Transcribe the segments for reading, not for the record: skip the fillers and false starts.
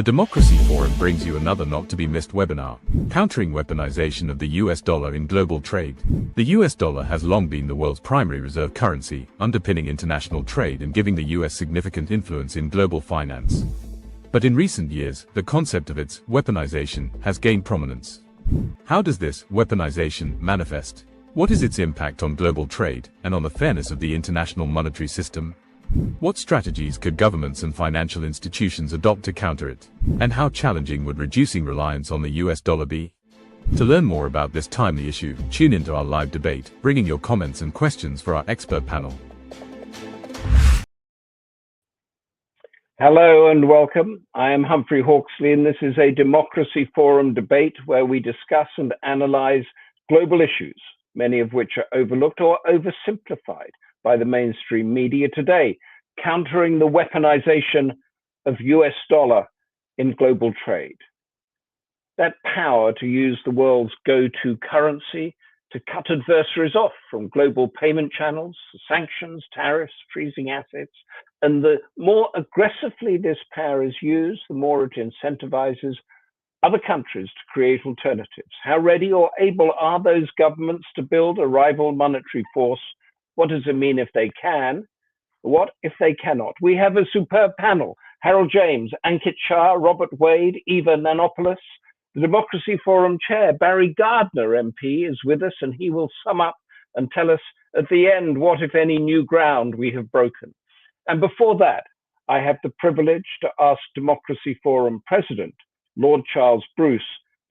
The Democracy Forum brings you another not-to-be-missed webinar, Countering Weaponization of the US Dollar in Global Trade. The US dollar has long been the world's primary reserve currency, underpinning international trade and giving the US significant influence in global finance. But in recent years, the concept of its weaponization has gained prominence. How does this weaponization manifest? What is its impact on global trade and on the fairness of the international monetary system? What strategies could governments and financial institutions adopt to counter it? And how challenging would reducing reliance on the US dollar be? To learn more about this timely issue, tune into our live debate, bringing your comments and questions for our expert panel. Hello and welcome. I am Humphrey Hawksley, and this is a Democracy Forum debate where we discuss and analyze global issues, many of which are overlooked or oversimplified by the mainstream media today, countering the weaponization of US dollar in global trade. That power to use the world's go-to currency to cut adversaries off from global payment channels, sanctions, tariffs, freezing assets, and the more aggressively this power is used, the more it incentivizes other countries to create alternatives. How ready or able are those governments to build a rival monetary force? What does it mean if they can? What if they cannot? We have a superb panel. Harold James, Ankit, Shah, Robert Wade, Eva Nanopoulos. The Democracy Forum chair, Barry Gardiner MP, is with us, and he will sum up and tell us at the end what, if any, new ground we have broken. And before that, I have the privilege to ask Democracy Forum President, Lord Charles Bruce,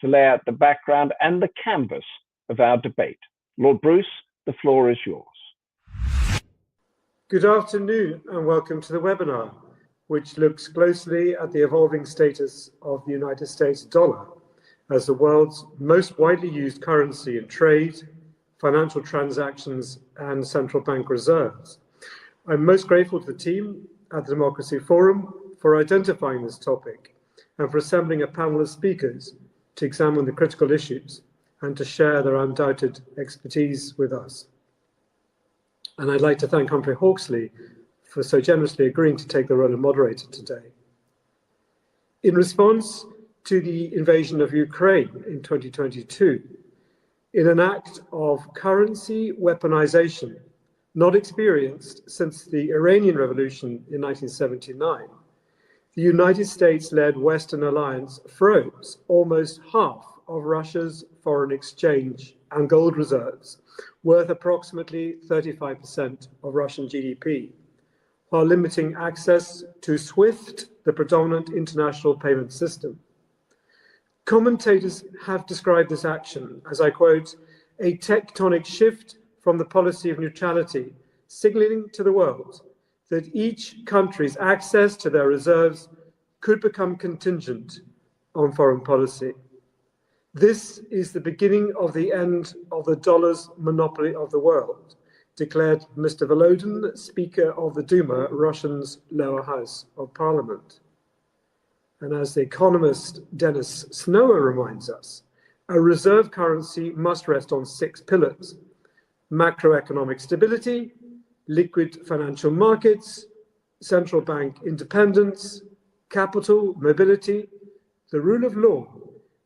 to lay out the background and the canvas of our debate. Lord Bruce, the floor is yours. Good afternoon and welcome to the webinar, which looks closely at the evolving status of the United States dollar as the world's most widely used currency in trade, financial transactions, and central bank reserves. I'm most grateful to the team at the Democracy Forum for identifying this topic and for assembling a panel of speakers to examine the critical issues and to share their undoubted expertise with us. And I'd like to thank Humphrey Hawksley for so generously agreeing to take the role of moderator today. In response to the invasion of Ukraine in 2022, in an act of currency weaponization not experienced since the Iranian Revolution in 1979, the United States-led Western alliance froze almost half of Russia's foreign exchange and gold reserves, worth approximately 35% of Russian GDP, while limiting access to SWIFT, the predominant international payment system. Commentators have described this action as, I quote, a tectonic shift from the policy of neutrality, signaling to the world that each country's access to their reserves could become contingent on foreign policy. This is the beginning of the end of the dollar's monopoly of the world, declared Mr. Volodin, Speaker of the Duma, Russia's lower house of parliament. And as the economist Dennis Snower reminds us, a reserve currency must rest on 6 pillars: macroeconomic stability, liquid financial markets, central bank independence, capital mobility, the rule of law,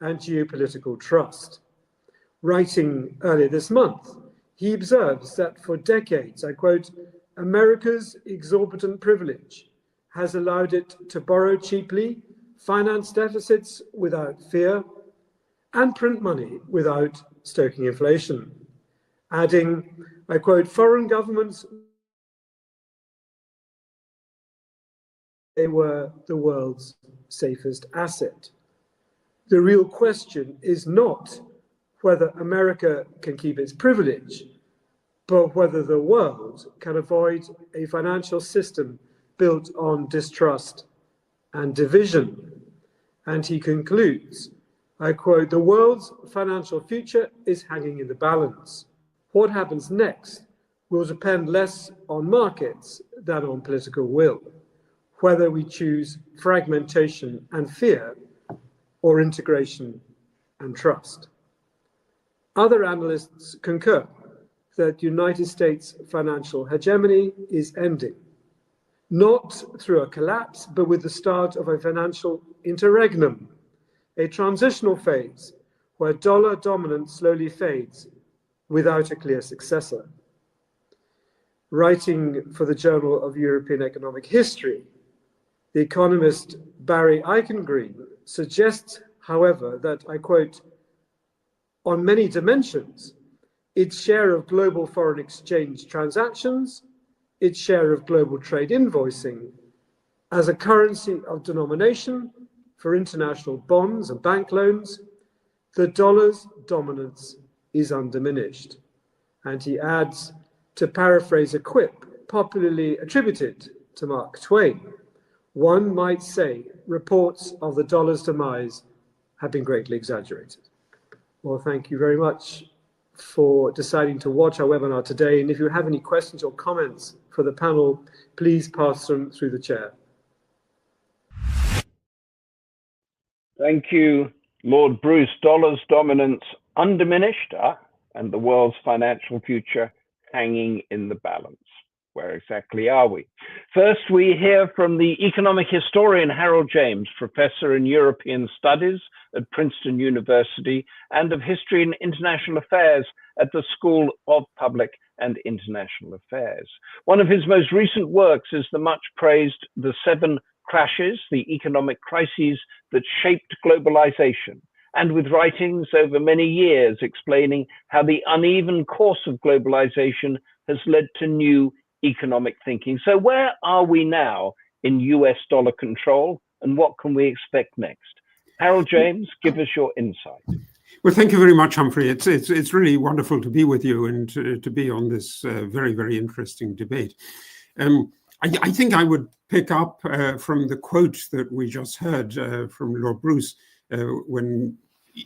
and geopolitical trust. Writing earlier this month, he observes that for decades, I quote, America's exorbitant privilege has allowed it to borrow cheaply, finance deficits without fear, and print money without stoking inflation. Adding, I quote, foreign governments, they were the world's safest asset. The real question is not whether America can keep its privilege, but whether the world can avoid a financial system built on distrust and division. And he concludes, I quote, the world's financial future is hanging in the balance. What happens next will depend less on markets than on political will, whether we choose fragmentation and fear or integration and trust. Other analysts concur that United States financial hegemony is ending. not through a collapse, but with the start of a financial interregnum, a transitional phase where dollar dominance slowly fades without a clear successor. Writing for the Journal of European Economic History, the economist Barry Eichengreen suggests, however, that, I quote, on many dimensions, its share of global foreign exchange transactions, its share of global trade invoicing, as a currency of denomination for international bonds and bank loans, the dollar's dominance is undiminished. And he adds, to paraphrase a quip popularly attributed to Mark Twain, one might say reports of the dollar's demise have been greatly exaggerated. Well, thank you very much for deciding to watch our webinar today. And if you have any questions or comments for the panel, please pass them through the chair. Thank you, Lord Bruce. Dollar's dominance undiminished, and the world's financial future hanging in the balance. Where exactly are we? First, we hear from the economic historian Harold James, professor in European Studies at Princeton University and of History and International Affairs at the School of Public and International Affairs. One of his most recent works is the much praised The Seven Crashes, the economic crises that shaped globalization, and with writings over many years explaining how the uneven course of globalization has led to new economic thinking. So where are we now in US dollar control, and what can we expect next? Harold James, give us your insight. Well, thank you very much, Humphrey. It's really wonderful to be with you and to be on this very, very interesting debate. I think I would pick up from the quote that we just heard from Lord Bruce when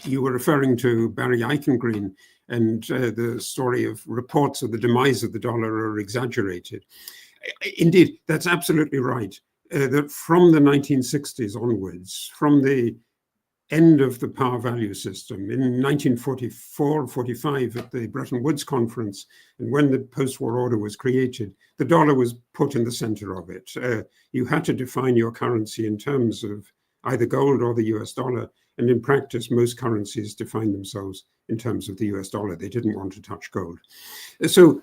you were referring to Barry Eichengreen and the story of reports of the demise of the dollar are exaggerated. Indeed, that's absolutely right. That from the 1960s onwards, from the end of the power value system in 1944-45 at the Bretton Woods conference, and when the post-war order was created, the dollar was put in the center of it. You had to define your currency in terms of either gold or the US dollar. And in practice, most currencies define themselves in terms of the US dollar. They didn't want to touch gold. So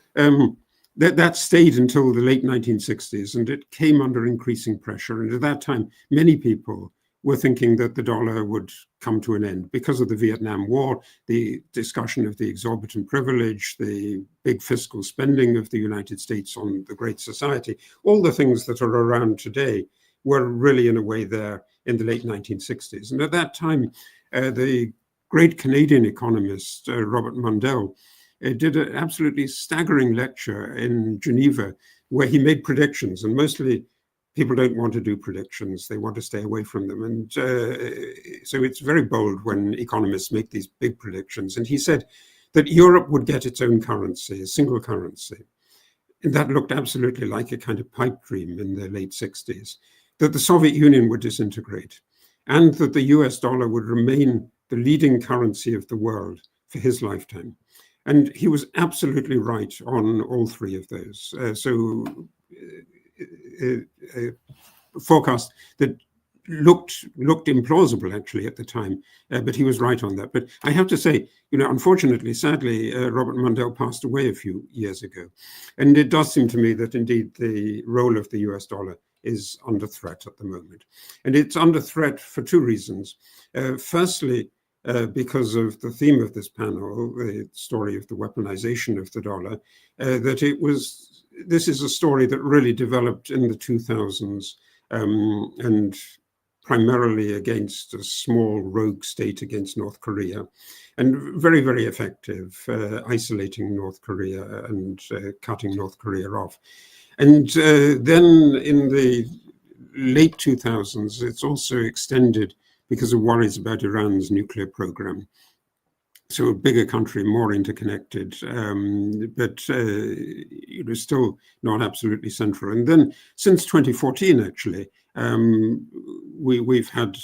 that stayed until the late 1960s, and it came under increasing pressure. And at that time, many people were thinking that the dollar would come to an end because of the Vietnam War, the discussion of the exorbitant privilege, the big fiscal spending of the United States on the Great Society. All the things that are around today were really, in a way, there in the late 1960s. And at that time, the great Canadian economist, Robert Mundell, did an absolutely staggering lecture in Geneva where he made predictions. And mostly people don't want to do predictions. They want to stay away from them. And so it's very bold when economists make these big predictions. And he said that Europe would get its own currency, a single currency. And that looked absolutely like a kind of pipe dream in the late 60s. That the Soviet Union would disintegrate, and that the US dollar would remain the leading currency of the world for his lifetime. And he was absolutely right on all three of those. Forecast that looked implausible actually at the time, but he was right on that. But I have to say, unfortunately, sadly, Robert Mundell passed away a few years ago. And it does seem to me that indeed the role of the US dollar is under threat at the moment. And it's under threat for two reasons. Firstly, because of the theme of this panel, the story of the weaponization of the dollar, this is a story that really developed in the 2000s and primarily against a small rogue state against North Korea, and very, very effective, isolating North Korea and cutting North Korea off. And then in the late 2000s, it's also extended because of worries about Iran's nuclear program. So a bigger country, more interconnected, but still not absolutely central. And then since 2014, actually, we've had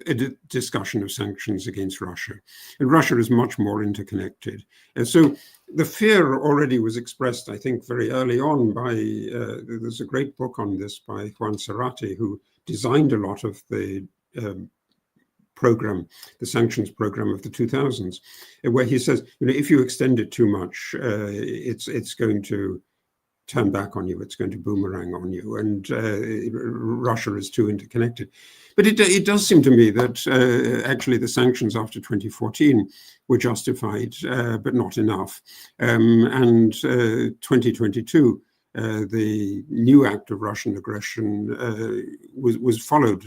a discussion of sanctions against Russia. And Russia is much more interconnected. And so the fear already was expressed, I think, very early on by, there's a great book on this by Juan Cerati, who designed a lot of the program, the sanctions program of the 2000s, where he says, if you extend it too much, it's going to turn back on you, it's going to boomerang on you, and Russia is too interconnected. But it does seem to me that actually the sanctions after 2014 were justified, but not enough. And 2022, the new act of Russian aggression was followed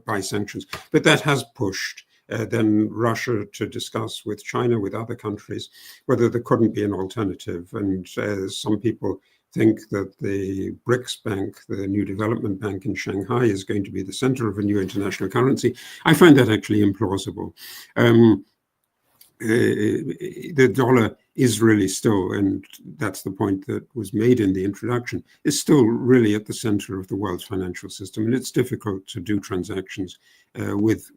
by sanctions, but that has pushed then Russia to discuss with China, with other countries, whether there couldn't be an alternative. And some people think that the BRICS Bank, the new development bank in Shanghai, is going to be the center of a new international currency. I find that actually implausible. The dollar is really still, and that's the point that was made in the introduction, is still really at the center of the world's financial system, and it's difficult to do transactions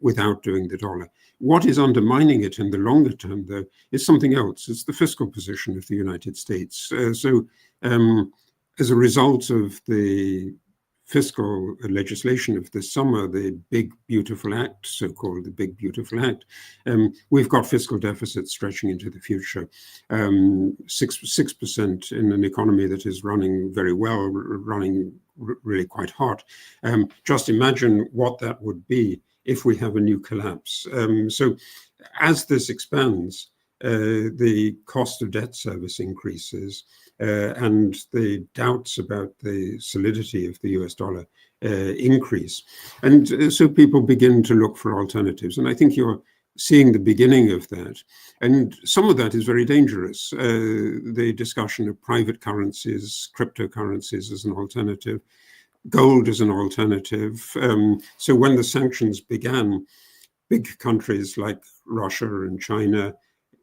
without doing the dollar. What is undermining it in the longer term, though, is something else. It's the fiscal position of the United States. As a result of the fiscal legislation of this summer, the Big Beautiful Act, so-called the Big Beautiful Act, we've got fiscal deficits stretching into the future. 6% in an economy that is running very well, running really quite hot. Just imagine what that would be if we have a new collapse. So as this expands, the cost of debt service increases, and the doubts about the solidity of the US dollar increase. And so people begin to look for alternatives. And I think you're seeing the beginning of that. And some of that is very dangerous. The discussion of private currencies, cryptocurrencies as an alternative, gold as an alternative. So when the sanctions began, big countries like Russia and China,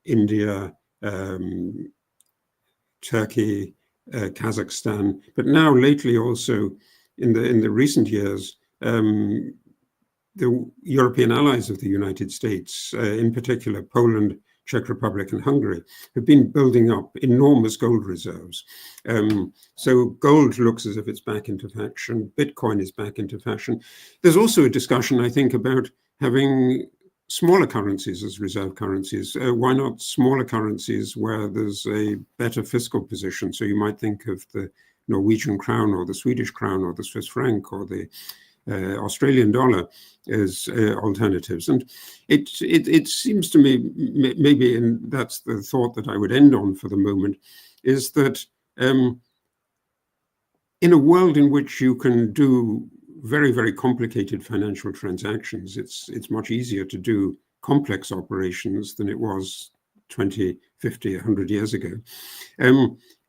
India, Turkey, Kazakhstan, but now lately also in the recent years, the European allies of the United States, in particular Poland, Czech Republic and Hungary, have been building up enormous gold reserves. So gold looks as if it's back into fashion. Bitcoin is back into fashion. There's also a discussion, I think, about having smaller currencies as reserve currencies. Why not smaller currencies where there's a better fiscal position? So you might think of the Norwegian crown or the Swedish crown or the Swiss franc or the Australian dollar as alternatives. And it seems to me, maybe, and that's the thought that I would end on for the moment, is that in a world in which you can do very, very complicated financial transactions, it's much easier to do complex operations than it was 20, 50, 100 years ago.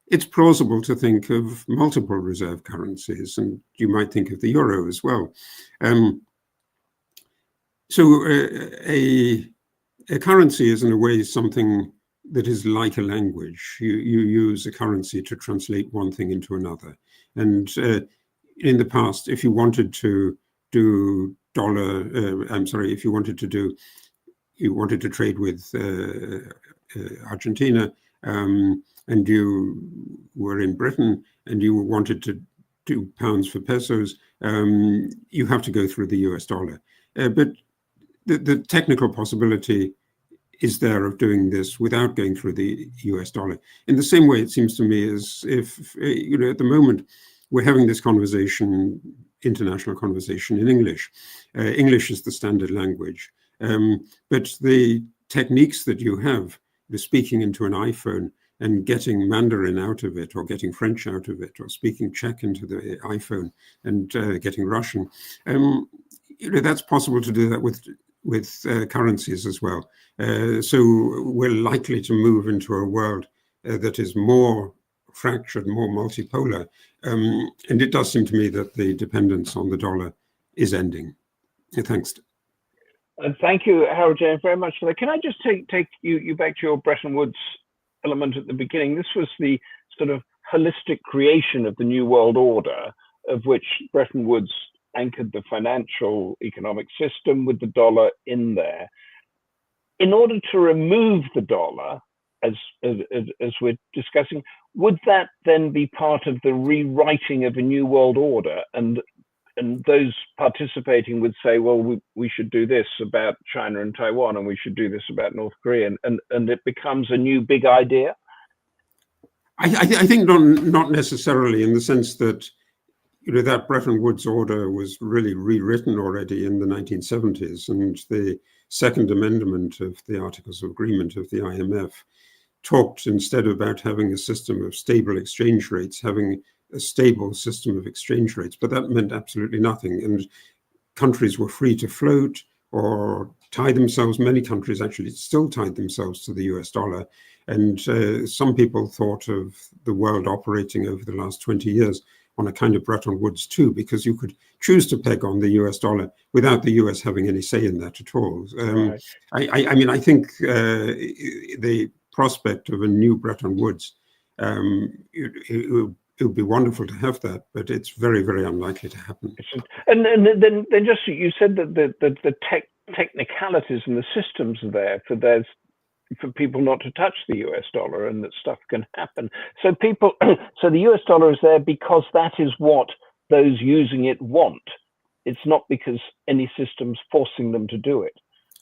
It's plausible to think of multiple reserve currencies, and you might think of the euro as well. So a currency is in a way something that is like a language. You use a currency to translate one thing into another. And in the past, if you wanted to do if you wanted to trade with Argentina, and you were in Britain and you wanted to do pounds for pesos, you have to go through the US dollar. But the technical possibility is there of doing this without going through the US dollar. In the same way, it seems to me as if, at the moment, we're having this conversation, international conversation in English. English is the standard language. But the techniques that you have, the speaking into an iPhone and getting Mandarin out of it, or getting French out of it, or speaking Czech into the iPhone and getting Russian, that's possible to do that with currencies as well. So we're likely to move into a world that is more fractured, more multipolar. And it does seem to me that the dependence on the dollar is ending. Thanks. Thank you, Harold James, very much for that. Can I just take you back to your Bretton Woods element at the beginning? This was the sort of holistic creation of the New World Order, of which Bretton Woods anchored the financial economic system with the dollar in there. In order to remove the dollar, as we're discussing, would that then be part of the rewriting of a new world order? And those participating would say, well, we should do this about China and Taiwan, and we should do this about North Korea, and it becomes a new big idea? I think not necessarily, in the sense that that Bretton Woods order was really rewritten already in the 1970s, and the Second Amendment of the Articles of Agreement of the IMF talked, instead about having a system of stable exchange rates, having a stable system of exchange rates. But that meant absolutely nothing, and countries were free to float or tie themselves. Many countries actually still tied themselves to the US dollar. And some people thought of the world operating over the last 20 years on a kind of Bretton Woods too, because you could choose to peg on the US dollar without the US having any say in that at all. Right. I mean, I think the prospect of a new Bretton Woods, it would be wonderful to have that, but it's very, very unlikely to happen. And then just, you said that the technicalities and the systems are there for people not to touch the US dollar, and that stuff can happen. So so the US dollar is there because that is what those using it want. It's not because any system's forcing them to do it.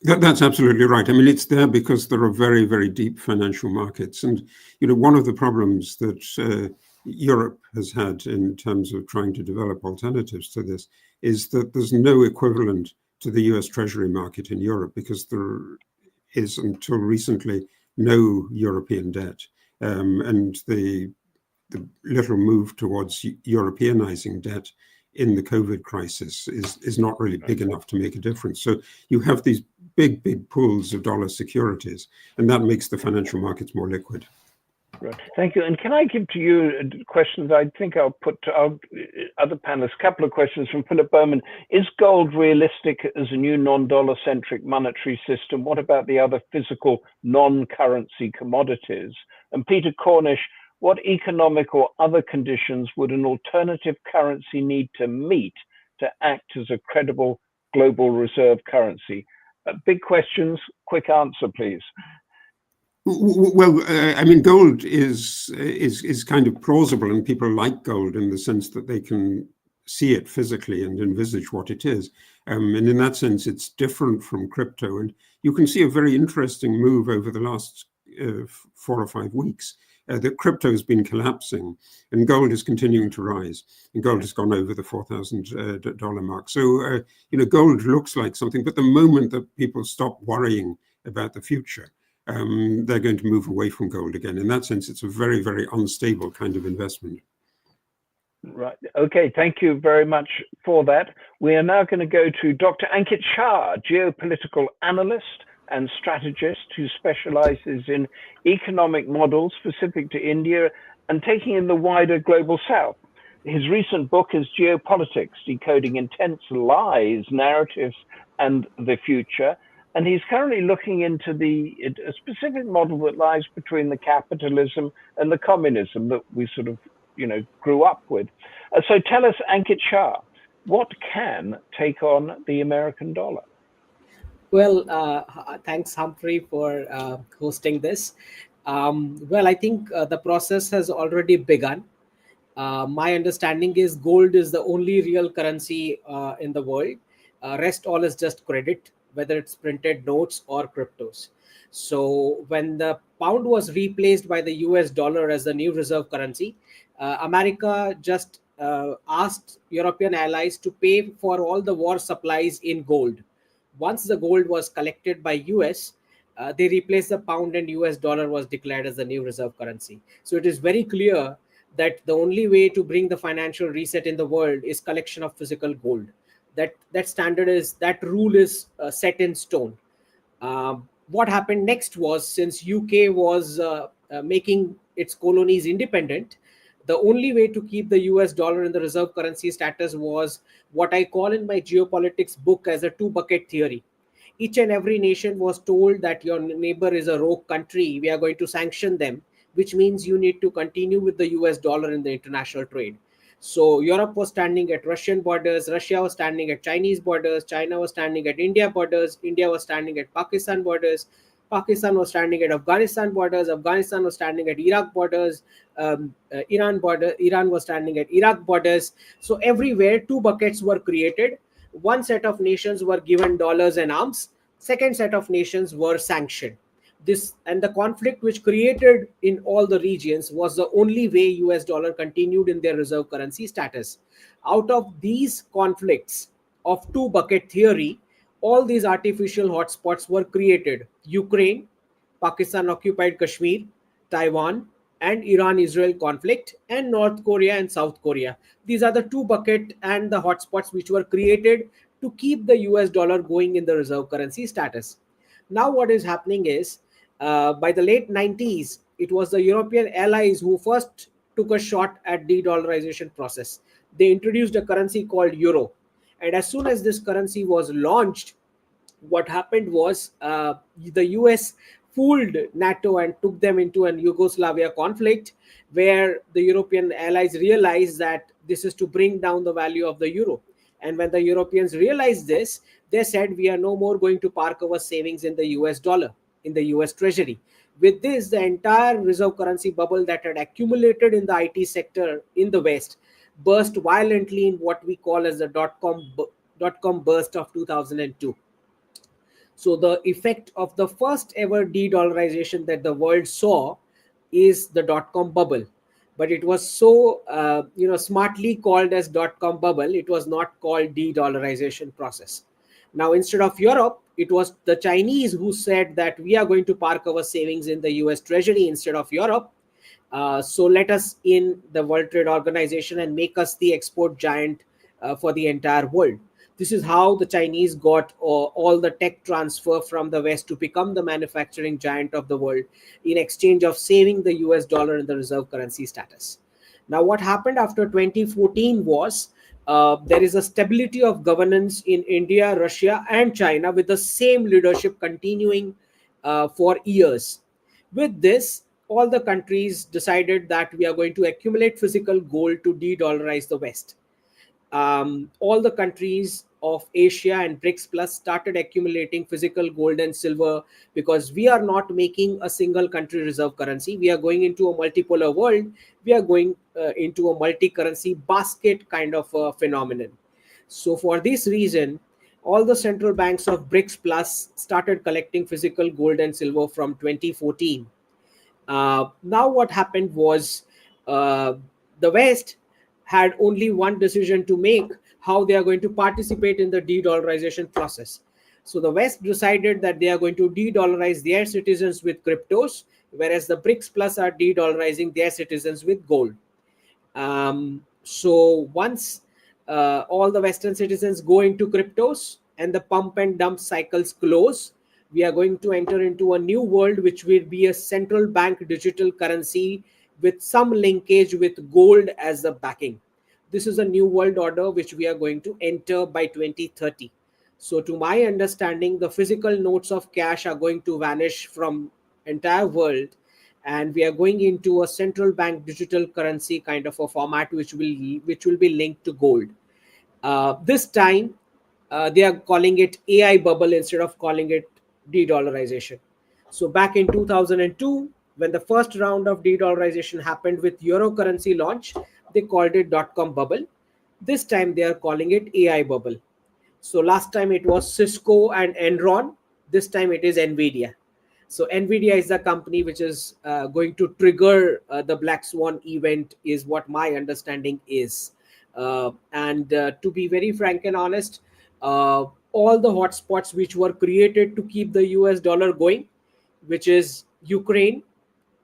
That's absolutely right. I mean, it's there because there are very, very deep financial markets. And, one of the problems that Europe has had in terms of trying to develop alternatives to this is that there's no equivalent to the US Treasury market in Europe, because there is, until recently, no European debt. And the little move towards Europeanizing debt in the COVID crisis is not really big enough to make a difference. So you have these big pools of dollar securities, and that makes the financial markets more liquid. Right. Thank you. And can I give to you questions? I think I'll put to our other panelists a couple of questions from Philip Bowman. Is gold realistic as a new non-dollar centric monetary system? What about the other physical non-currency commodities? And Peter Cornish, what economic or other conditions would an alternative currency need to meet to act as a credible global reserve currency? Big questions, quick answer, please. Well, I mean, gold is kind of plausible, and people like gold in the sense that they can see it physically and envisage what it is. And in that sense, it's different from crypto. And you can see a very interesting move over the last 4 or 5 weeks. That crypto has been collapsing, and gold is continuing to rise. And gold has gone over the $4,000 mark. So, gold looks like something, but the moment that people stop worrying about the future, they're going to move away from gold again. In that sense, it's a very, very unstable kind of investment. Right. Okay. Thank you very much for that. We are now going to go to Dr. Ankit Shah, geopolitical analyst and strategist who specializes in economic models specific to India and taking in the wider global south. His recent book is Geopolitics, Decoding Intense Lies, Narratives, and the Future. And he's currently looking into a specific model that lies between the capitalism and the communism that we sort of, grew up with. So tell us, Ankit Shah, what can take on the American dollar? Well, thanks, Humphrey, for hosting this. Well, I think the process has already begun. My understanding is gold is the only real currency in the world. Rest all is just credit, whether it's printed notes or cryptos. So when the pound was replaced by the US dollar as the new reserve currency, America just asked European allies to pay for all the war supplies in gold. Once the gold was collected by US, they replaced the pound, and US dollar was declared as the new reserve currency. So it is very clear that the only way to bring the financial reset in the world is collection of physical gold. That rule is set in stone. What happened next was, since UK was making its colonies independent, the only way to keep the US dollar in the reserve currency status was what I call in my geopolitics book as a 2-bucket theory. Each and every nation was told that your neighbor is a rogue country, we are going to sanction them, which means you need to continue with the US dollar in the international trade. So Europe was standing at Russian borders, Russia was standing at Chinese borders, China was standing at India borders, India was standing at Pakistan borders, Pakistan was standing at Afghanistan borders, Afghanistan was standing at Iraq borders, Iran was standing at Iraq borders. So everywhere two buckets were created. One set of nations were given dollars and arms, second set of nations were sanctioned. This and the conflict which created in all the regions was the only way US dollar continued in their reserve currency status. Out of these conflicts of two bucket theory, all these artificial hotspots were created: Ukraine, Pakistan occupied Kashmir, Taiwan, and Iran Israel conflict, and North Korea and South Korea. These are the two bucket and the hotspots which were created to keep the US dollar going in the reserve currency status. Now what is happening is, by the late 90s, it was the European allies who first took a shot at de-dollarization process. They introduced a currency called euro, and as soon as this currency was launched, what happened was, the US fooled NATO and took them into an Yugoslavia conflict, where the European allies realized that this is to bring down the value of the euro. And when the Europeans realized this, they said, we are no more going to park our savings in the US dollar, in the US Treasury. With this, the entire reserve currency bubble that had accumulated in the IT sector in the West burst violently in what we call as the dot-com burst of 2002. So the effect of the first ever de-dollarization that the world saw is the dot-com bubble. But it was so smartly called as dot-com bubble. It was not called de-dollarization process. Now, instead of Europe, it was the Chinese who said that we are going to park our savings in the US Treasury instead of Europe. So let us in the World Trade Organization and make us the export giant for the entire world. This is how the Chinese got all the tech transfer from the West to become the manufacturing giant of the world in exchange of saving the US dollar in the reserve currency status. Now, what happened after 2014 was, there is a stability of governance in India, Russia, and China, with the same leadership continuing for years. With this, all the countries decided that we are going to accumulate physical gold to de-dollarize the West. All the countries of Asia and BRICS Plus started accumulating physical gold and silver, because we are not making a single country reserve currency. We are going into a multipolar world. We are going into a multi-currency basket kind of a phenomenon. So for this reason, all the central banks of BRICS Plus started collecting physical gold and silver from 2014. Now what happened was, the West had only one decision to make: how they are going to participate in the de-dollarization process. So the West decided that they are going to de-dollarize their citizens with cryptos, whereas the BRICS Plus are de-dollarizing their citizens with gold. So once all the Western citizens go into cryptos and the pump and dump cycles close, we are going to enter into a new world, which will be a central bank digital currency with some linkage with gold as the backing. This is a new world order which we are going to enter by 2030. So to my understanding, the physical notes of cash are going to vanish from entire world, and we are going into a central bank digital currency kind of a format which will be linked to gold. This time they are calling it AI bubble instead of calling it de-dollarization. So back in 2002, when the first round of de-dollarization happened with euro currency launch, they called it dot-com bubble. This time they are calling it AI bubble. So last time it was Cisco and Enron. This time it is Nvidia. So Nvidia is the company which is going to trigger the Black Swan event, is what my understanding is. And to be very frank and honest, all the hotspots which were created to keep the US dollar going, which is Ukraine,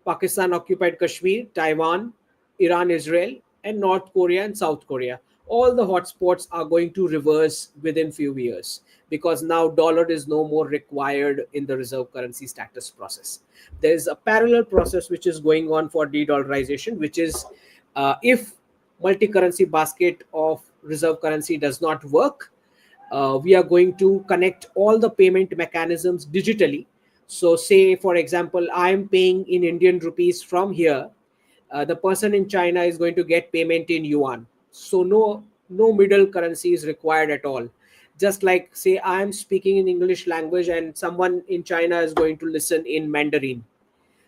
Pakistan occupied Kashmir, Taiwan, Iran, Israel, and North Korea and South Korea, all the hotspots are going to reverse within few years, because now dollar is no more required in the reserve currency status process. There is a parallel process which is going on for de-dollarization, which is if multi-currency basket of reserve currency does not work, we are going to connect all the payment mechanisms digitally. So say, for example, I am paying in Indian rupees from here. The person in China is going to get payment in yuan. So no middle currency is required at all. Just like, say, I'm speaking in English language and someone in China is going to listen in Mandarin.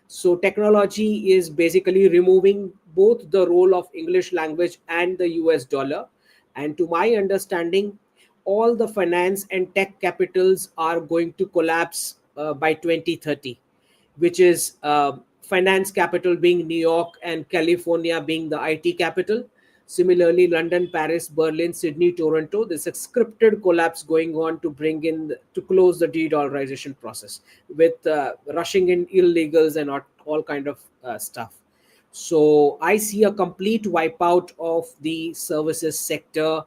So technology is basically removing both the role of English language and the US dollar. And to my understanding, all the finance and tech capitals are going to collapse by 2030, which is finance capital being New York and California being the IT capital. Similarly, London, Paris, Berlin, Sydney, Toronto, there's a scripted collapse going on to bring in, to close the de-dollarization process with rushing in illegals and all kind of stuff. So I see a complete wipeout of the services sector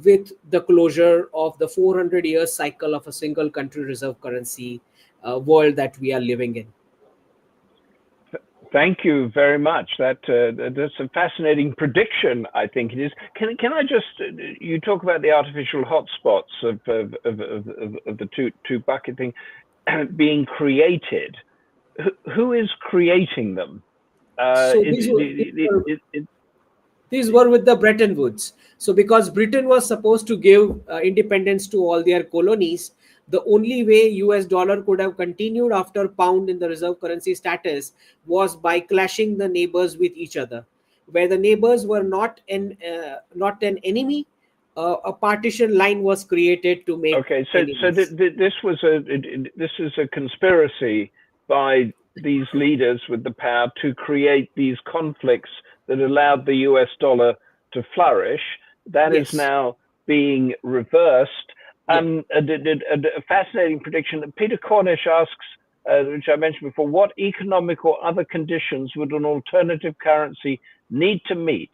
with the closure of the 400-year cycle of a single country reserve currency world that we are living in. Thank you very much. That's a fascinating prediction, I think it is. Can I just, you talk about the artificial hotspots of the two bucket thing being created. Who is creating them? So these were with the Bretton Woods. So because Britain was supposed to give independence to all their colonies, the only way US dollar could have continued after pound in the reserve currency status was by clashing the neighbors with each other. Where the neighbors were not an enemy, a partition line was created to make. Okay, so this is a conspiracy by these leaders with the power to create these conflicts that allowed the US dollar to flourish. That is now being reversed. A fascinating prediction that Peter Cornish asks, which I mentioned before, what economic or other conditions would an alternative currency need to meet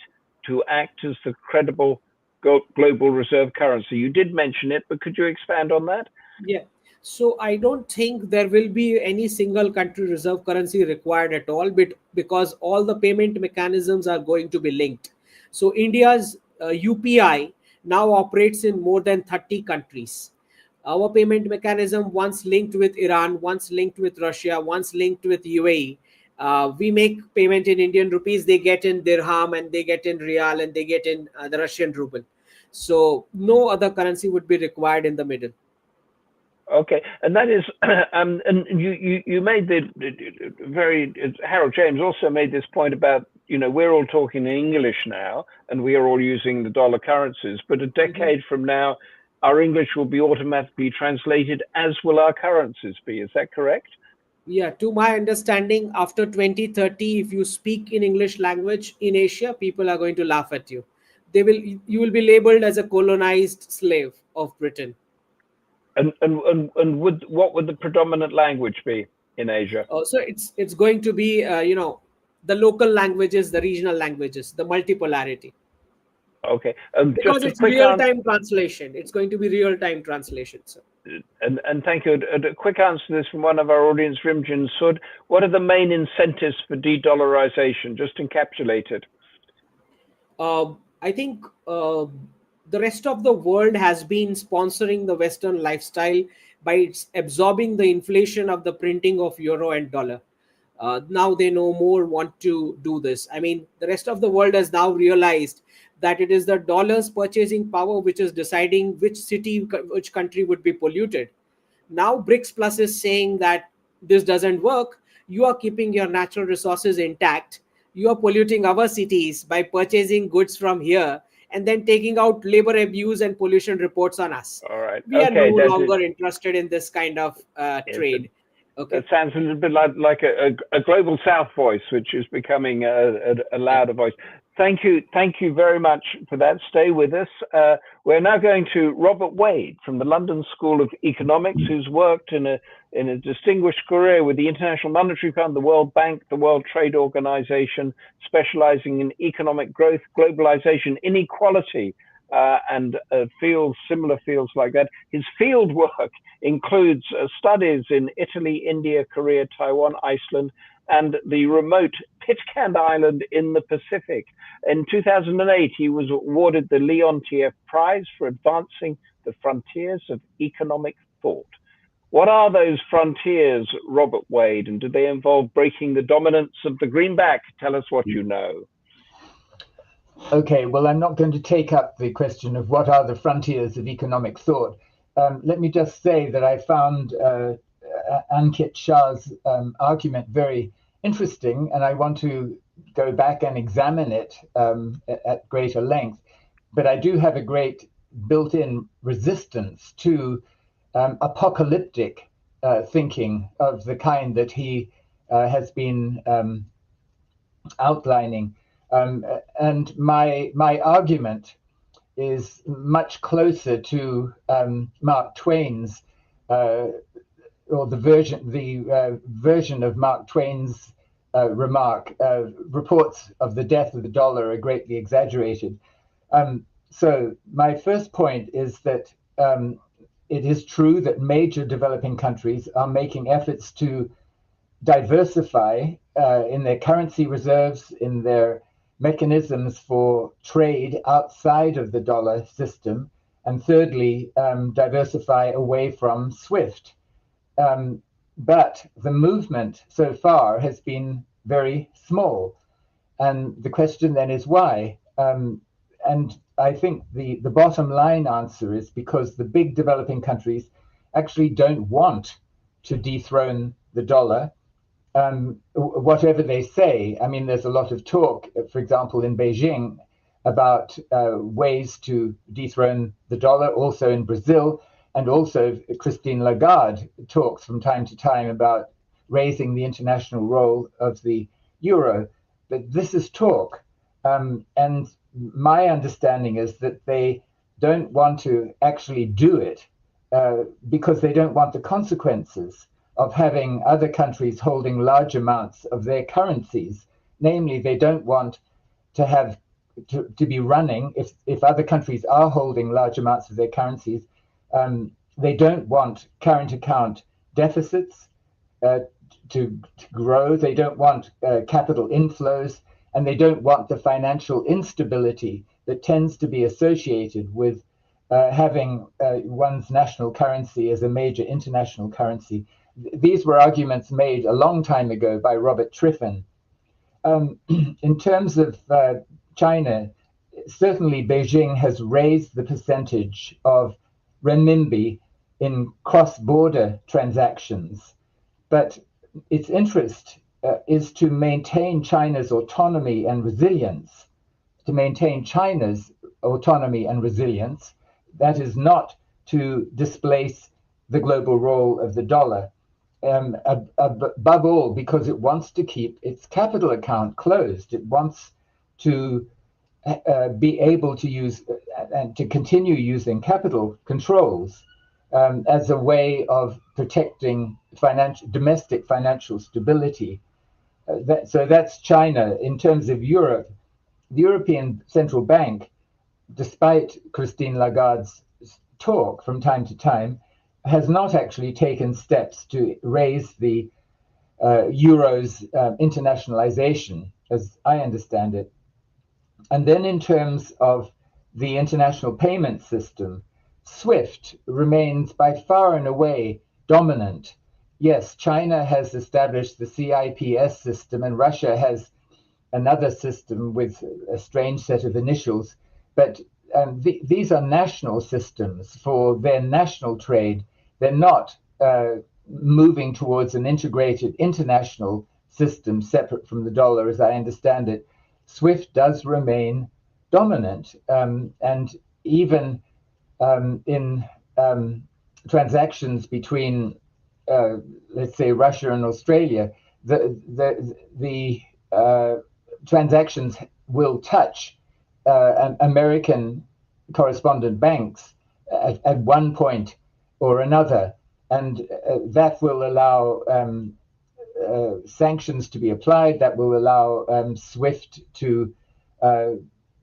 to act as the credible global reserve currency? You did mention it, but could you expand on that? Yeah. So I don't think there will be any single country reserve currency required at all, but because all the payment mechanisms are going to be linked. So India's UPI now operates in more than 30 countries. Our payment mechanism, once linked with Iran, once linked with Russia, once linked with UAE, we make payment in Indian rupees, they get in dirham, and they get in real, and they get in the Russian ruble. So no other currency would be required in the middle. Okay, and that is, and you made the very, Harold James also made this point about, we're all talking in English now, and we are all using the dollar currencies, but a decade from now, our English will be automatically translated, as will our currencies be. Is that correct? Yeah, to my understanding, after 2030, if you speak in English language in Asia, people are going to laugh at you. You will be labeled as a colonized slave of Britain. And what would the predominant language be in Asia? So it's going to be the local languages, the regional languages, the multipolarity. Okay, because it's real-time translation. It's going to be real-time translation. So. And thank you. A quick answer to this from one of our audience, Rimjin Sud. What are the main incentives for de-dollarization? Just encapsulated. I think the rest of the world has been sponsoring the Western lifestyle by absorbing the inflation of the printing of euro and dollar. Now they no more want to do this. I mean, the rest of the world has now realized that it is the dollar's purchasing power which is deciding which city, which country would be polluted. Now BRICS Plus is saying that this doesn't work. You are keeping your natural resources intact. You are polluting our cities by purchasing goods from here and then taking out labor abuse and pollution reports on us. All right. We are no longer interested in this kind of trade. Okay. That sounds a little bit like a global South voice, which is becoming a louder voice. Thank you very much for that. Stay with us. We're now going to Robert Wade from the London School of Economics, who's worked in a distinguished career with the International Monetary Fund, the World Bank, the World Trade Organization, specializing in economic growth, globalization, inequality, and similar fields like that. His field work includes studies in Italy, India, Korea, Taiwan, Iceland, and the remote Pitcairn Island in the Pacific. In 2008, he was awarded the Leontief Prize for advancing the frontiers of economic thought. What are those frontiers, Robert Wade, and do they involve breaking the dominance of the greenback? Tell us what you know. Okay, well, I'm not going to take up the question of what are the frontiers of economic thought. Let me just say that I found Ankit Shah's argument very interesting, and I want to go back and examine it at greater length. But I do have a great built-in resistance to apocalyptic thinking of the kind that he has been outlining. And my argument is much closer to Mark Twain's, or the version of Mark Twain's remark. Reports of the death of the dollar are greatly exaggerated. So my first point is that it is true that major developing countries are making efforts to diversify in their currency reserves, in their mechanisms for trade outside of the dollar system, and thirdly, diversify away from SWIFT. But the movement so far has been very small. And the question then is why? And I think the bottom line answer is because the big developing countries actually don't want to dethrone the dollar. Whatever they say, I mean, there's a lot of talk, for example, in Beijing about ways to dethrone the dollar, also in Brazil, and also Christine Lagarde talks from time to time about raising the international role of the euro. But this is talk. And my understanding is that they don't want to actually do it because they don't want the consequences of having other countries holding large amounts of their currencies. Namely, they don't want to have to be running, if other countries are holding large amounts of their currencies, they don't want current account deficits to grow. They don't want capital inflows, and they don't want the financial instability that tends to be associated with having one's national currency as a major international currency. These were arguments made a long time ago by Robert Triffin. In terms of China, certainly Beijing has raised the percentage of renminbi in cross-border transactions, but its interest is to maintain China's autonomy and resilience. To maintain China's autonomy and resilience, that is not to displace the global role of the dollar. Above all, because it wants to keep its capital account closed. It wants to be able to use and to continue using capital controls as a way of protecting domestic financial stability. So that's China. In terms of Europe, the European Central Bank, despite Christine Lagarde's talk from time to time, has not actually taken steps to raise the euro's internationalization, as I understand it. And then in terms of the international payment system, SWIFT remains by far and away dominant. Yes, China has established the CIPS system, and Russia has another system with a strange set of initials, but these are national systems for their national trade. They're not moving towards an integrated international system separate from the dollar, as I understand it. SWIFT does remain dominant, and even in transactions between, let's say, Russia and Australia, the transactions will touch American correspondent banks at one point or another, and that will allow sanctions to be applied, that will allow SWIFT to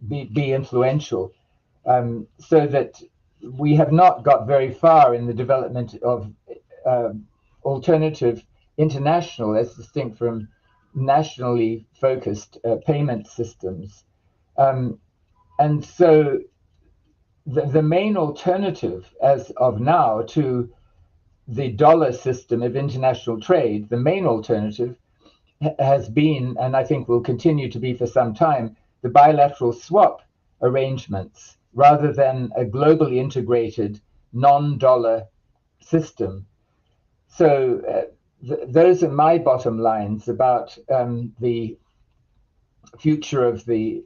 be influential, so that we have not got very far in the development of alternative international, as distinct from nationally focused payment systems. And so the main alternative as of now to the dollar system of international trade, the main alternative has been, and I think will continue to be for some time, the bilateral swap arrangements rather than a globally integrated non-dollar system. So those are my bottom lines about the future of the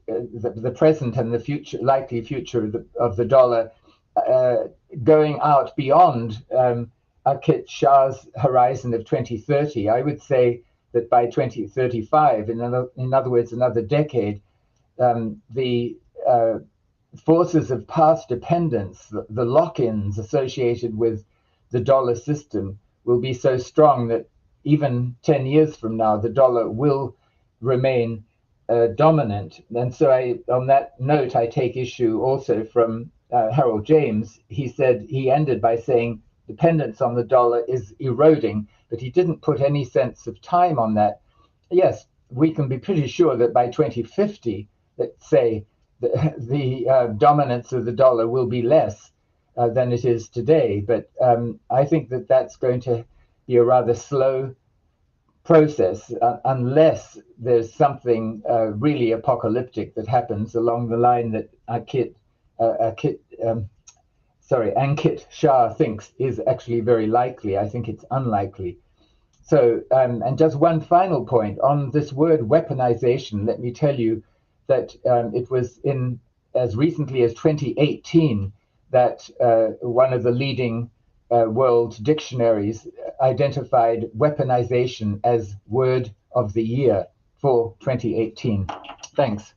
present and the future, likely future of the dollar, going out beyond Ankit Shah's horizon of 2030. I would say that by 2035, in other words, another decade, the forces of past dependence, the lock-ins associated with the dollar system, will be so strong that even 10 years from now, the dollar will remain dominant. And so on that note, I take issue also from Harold James. He said, he ended by saying dependence on the dollar is eroding, but he didn't put any sense of time on that. Yes, we can be pretty sure that by 2050, let's say, the dominance of the dollar will be less than it is today. But I think that that's going to be a rather slow process unless there's something really apocalyptic that happens along the line that Ankit Shah thinks is actually very likely. I think it's unlikely. So, and just one final point on this word weaponization, let me tell you that it was in as recently as 2018 that one of the leading world dictionaries identified weaponization as word of the year for 2018. Thanks.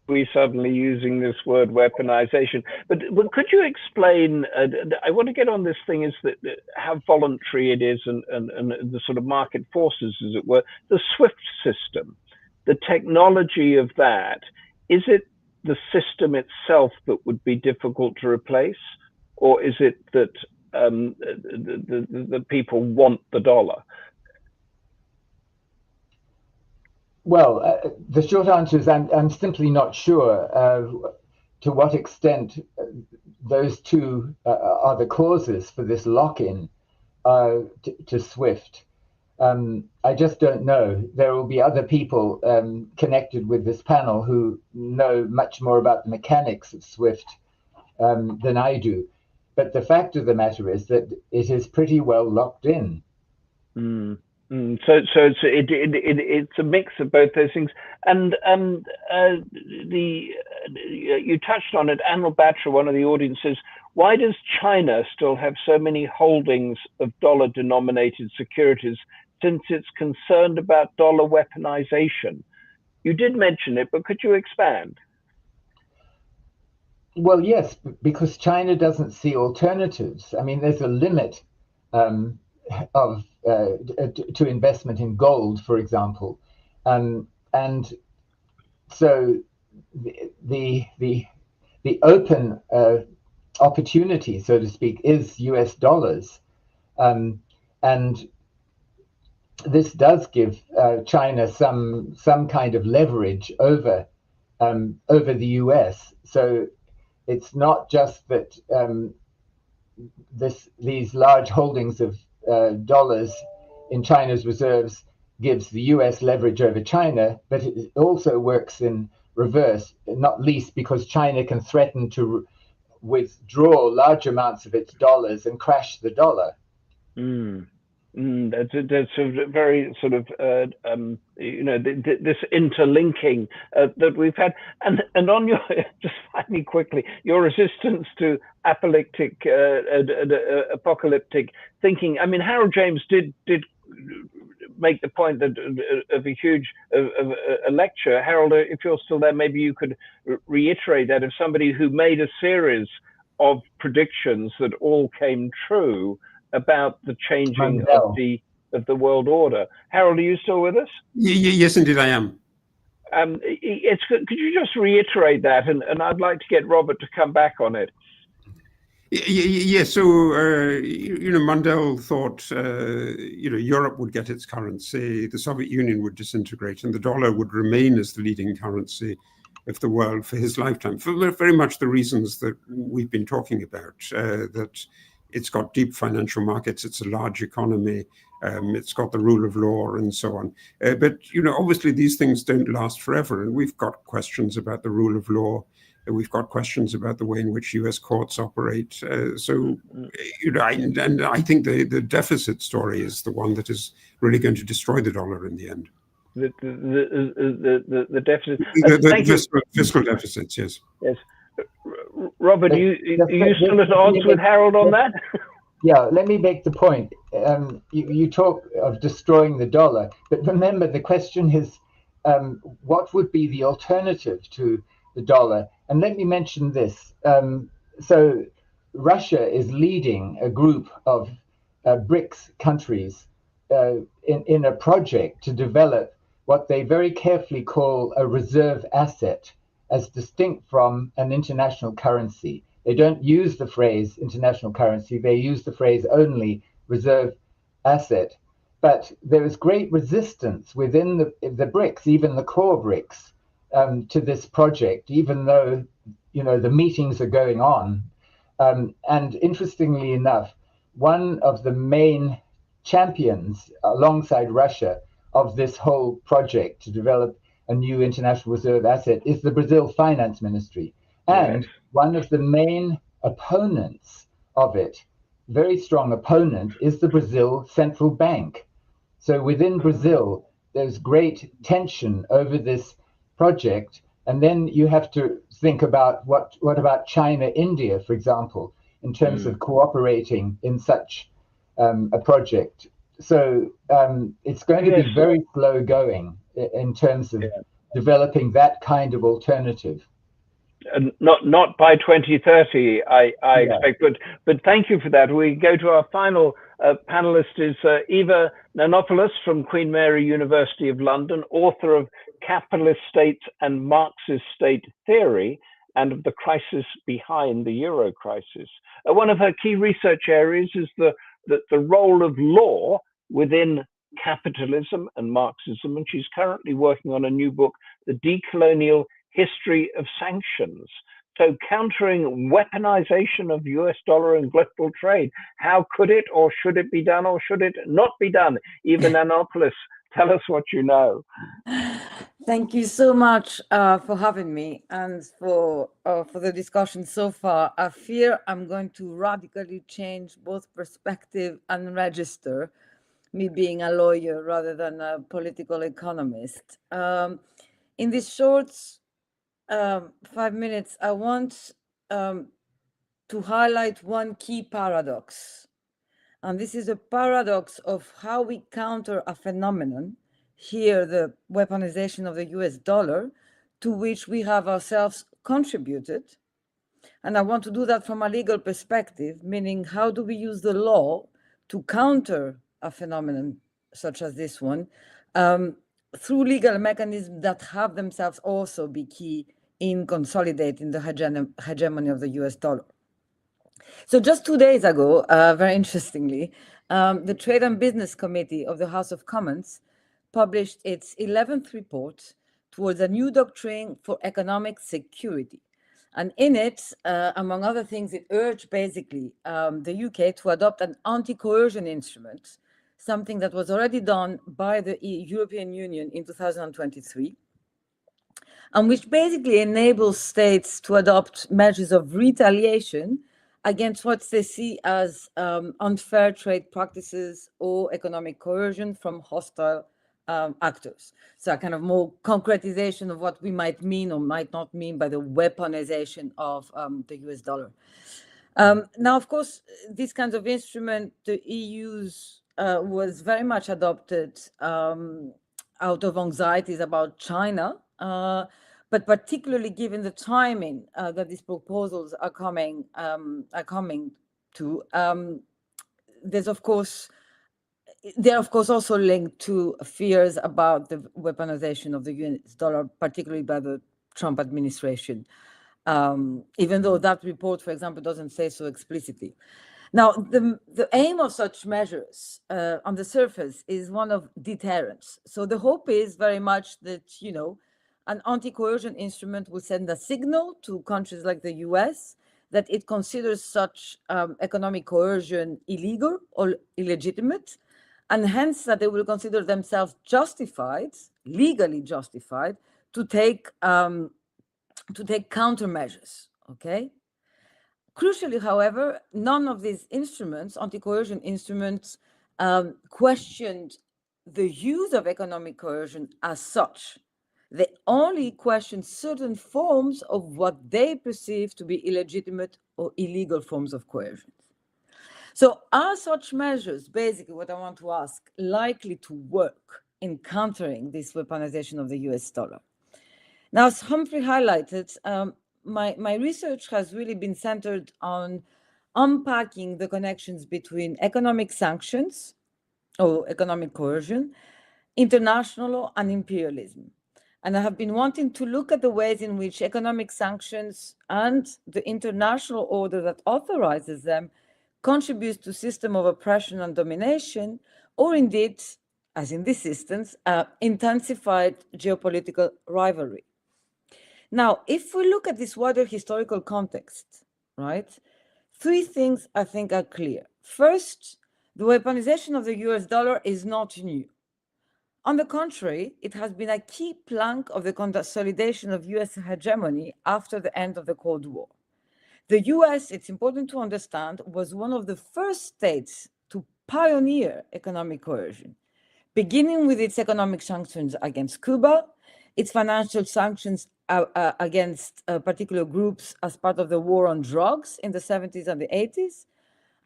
We're suddenly using this word weaponization, but could you explain? I want to get on this thing: is that how voluntary it is, and the sort of market forces, as it were. The SWIFT system, the technology of that, is it the system itself that would be difficult to replace, or is it that the people want the dollar? Well, the short answer is I'm simply not sure to what extent those two are the causes for this lock-in to SWIFT. I just don't know. There will be other people connected with this panel who know much more about the mechanics of SWIFT than I do. But the fact of the matter is that it is pretty well locked in. So it's a mix of both those things. And you touched on it. Anil Batra, one of the audience, says, why does China still have so many holdings of dollar-denominated securities, since it's concerned about dollar weaponization? You did mention it, but could you expand? Well, yes, because China doesn't see alternatives. I mean, there's a limit to investment in gold, for example, and so the open opportunity, so to speak, is US dollars, and this does give China some kind of leverage over the US. So it's not just that these large holdings of dollars in China's reserves gives the US leverage over China, but it also works in reverse, not least because China can threaten to withdraw large amounts of its dollars and crash the dollar. That's a very sort of this interlinking that we've had, and on your just finally quickly, your resistance to apocalyptic thinking. I mean, Harold James did make the point that of a lecture. Harold, if you're still there, maybe you could reiterate that of somebody who made a series of predictions that all came true about the changing of the world order. Harold, are you still with us? Yes, indeed, I am. Could you just reiterate that? And I'd like to get Robert to come back on it. Yes. So, Mandel thought, Europe would get its currency, the Soviet Union would disintegrate, and the dollar would remain as the leading currency of the world for his lifetime, for very much the reasons that we've been talking about, that It's got deep financial markets. It's a large economy. It's got the rule of law and so on. But, obviously these things don't last forever. And we've got questions about the rule of law. We've got questions about the way in which US courts operate. I think the deficit story is the one that is really going to destroy the dollar in the end. The deficit. The fiscal deficits, yes. Yes. Robert, you still at odds with Harold on that? Yeah, let me make the point. You talk of destroying the dollar, but remember the question is, what would be the alternative to the dollar? And let me mention this. So Russia is leading a group of BRICS countries in a project to develop what they very carefully call a reserve asset, as distinct from an international currency. They don't use the phrase international currency, they use the phrase only reserve asset. But there is great resistance within the BRICS, even the core BRICS, to this project, even though the meetings are going on. And interestingly enough, one of the main champions alongside Russia of this whole project to develop a new international reserve asset is the Brazil Finance Ministry. And yes. One of the main opponents of it, very strong opponent, is the Brazil Central Bank. So within Brazil, there's great tension over this project. And then you have to think about what about China, India, for example, in terms of cooperating in such a project. So it's going to be very slow going in terms of developing that kind of alternative. Not by 2030, I expect. But thank you for that. We go to our final panelist is Eva Nanopoulos from Queen Mary University of London, author of Capitalist States and Marxist State Theory and of the crisis behind the Euro crisis. One of her key research areas is the role of law within capitalism and Marxism, and she's currently working on a new book, The Decolonial History of Sanctions. So countering weaponization of US dollar and global trade. How could it, or should it be done, or should it not be done? Even Nanopoulos, tell us what you know. Thank you so much for having me and for the discussion so far. I fear I'm going to radically change both perspective and register, me being a lawyer rather than a political economist. In these short 5 minutes, I want to highlight one key paradox. And this is a paradox of how we counter a phenomenon, here the weaponization of the US dollar, to which we have ourselves contributed. And I want to do that from a legal perspective, meaning how do we use the law to counter a phenomenon such as this one through legal mechanisms that have themselves also be key in consolidating the hegemony of the US dollar. So just 2 days ago, very interestingly, the Trade and Business Committee of the House of Commons published its 11th report towards a new doctrine for economic security. And in it, among other things, it urged basically the UK to adopt an anti-coercion instrument, something that was already done by the European Union in 2023, and which basically enables states to adopt measures of retaliation against what they see as unfair trade practices or economic coercion from hostile actors. So a kind of more concretization of what we might mean or might not mean by the weaponization of the US dollar. Now, of course, this kind of instrument, the EU's was very much adopted out of anxieties about China, but particularly given the timing that these proposals are coming to, they're of course also linked to fears about the weaponization of the US dollar, particularly by the Trump administration, even though that report, for example, doesn't say so explicitly. Now, the aim of such measures on the surface is one of deterrence. So the hope is very much that, an anti-coercion instrument will send a signal to countries like the US that it considers such economic coercion illegal or illegitimate, and hence that they will consider themselves justified, legally justified, to take countermeasures. Okay. Crucially, however, none of these instruments, anti-coercion instruments, questioned the use of economic coercion as such. They only questioned certain forms of what they perceive to be illegitimate or illegal forms of coercion. So are such measures, basically what I want to ask, likely to work in countering this weaponization of the US dollar? Now, as Humphrey highlighted, my research has really been centered on unpacking the connections between economic sanctions or economic coercion, international law, and imperialism. And I have been wanting to look at the ways in which economic sanctions and the international order that authorizes them contributes to a system of oppression and domination, or indeed, as in this instance, intensified geopolitical rivalry. Now, if we look at this wider historical context, right, three things I think are clear. First, the weaponization of the US dollar is not new. On the contrary, it has been a key plank of the consolidation of US hegemony after the end of the Cold War. The US, it's important to understand, was one of the first states to pioneer economic coercion, beginning with its economic sanctions against Cuba, its financial sanctions against particular groups as part of the war on drugs in the 70s and the 80s.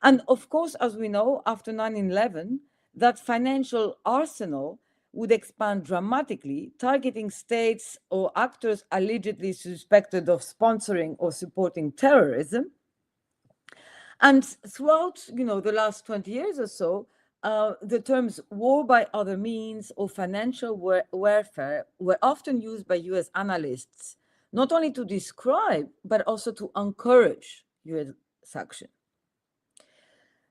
And of course, as we know, after 9/11, that financial arsenal would expand dramatically, targeting states or actors allegedly suspected of sponsoring or supporting terrorism. And throughout, the last 20 years or so, the terms war by other means or financial warfare were often used by US analysts, not only to describe, but also to encourage US action.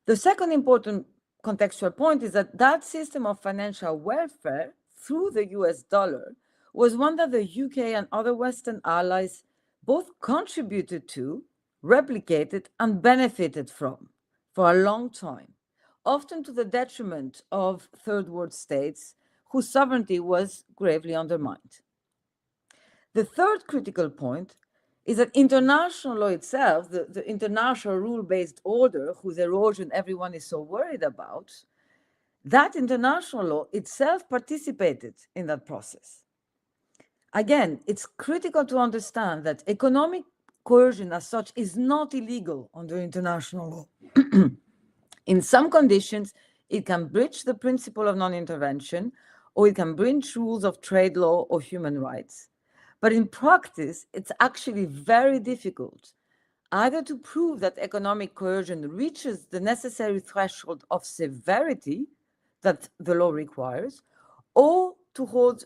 The second important contextual point is that that system of financial warfare through the US dollar was one that the UK and other Western allies both contributed to, replicated, and benefited from for a long time, often to the detriment of third world states whose sovereignty was gravely undermined. The third critical point is that international law itself, the international rule-based order whose erosion everyone is so worried about, that international law itself participated in that process. Again, it's critical to understand that economic coercion as such is not illegal under international law. In some conditions, it can breach the principle of non-intervention, or it can breach rules of trade law or human rights. But in practice, it's actually very difficult either to prove that economic coercion reaches the necessary threshold of severity that the law requires, or to hold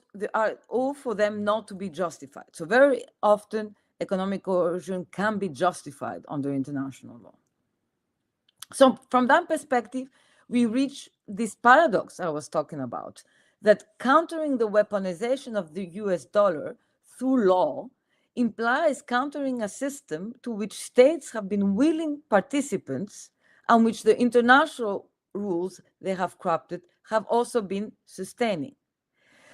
or for them not to be justified. So very often, economic coercion can be justified under international law. So from that perspective, we reach this paradox I was talking about, that countering the weaponization of the US dollar through law implies countering a system to which states have been willing participants and which the international rules they have crafted have also been sustaining.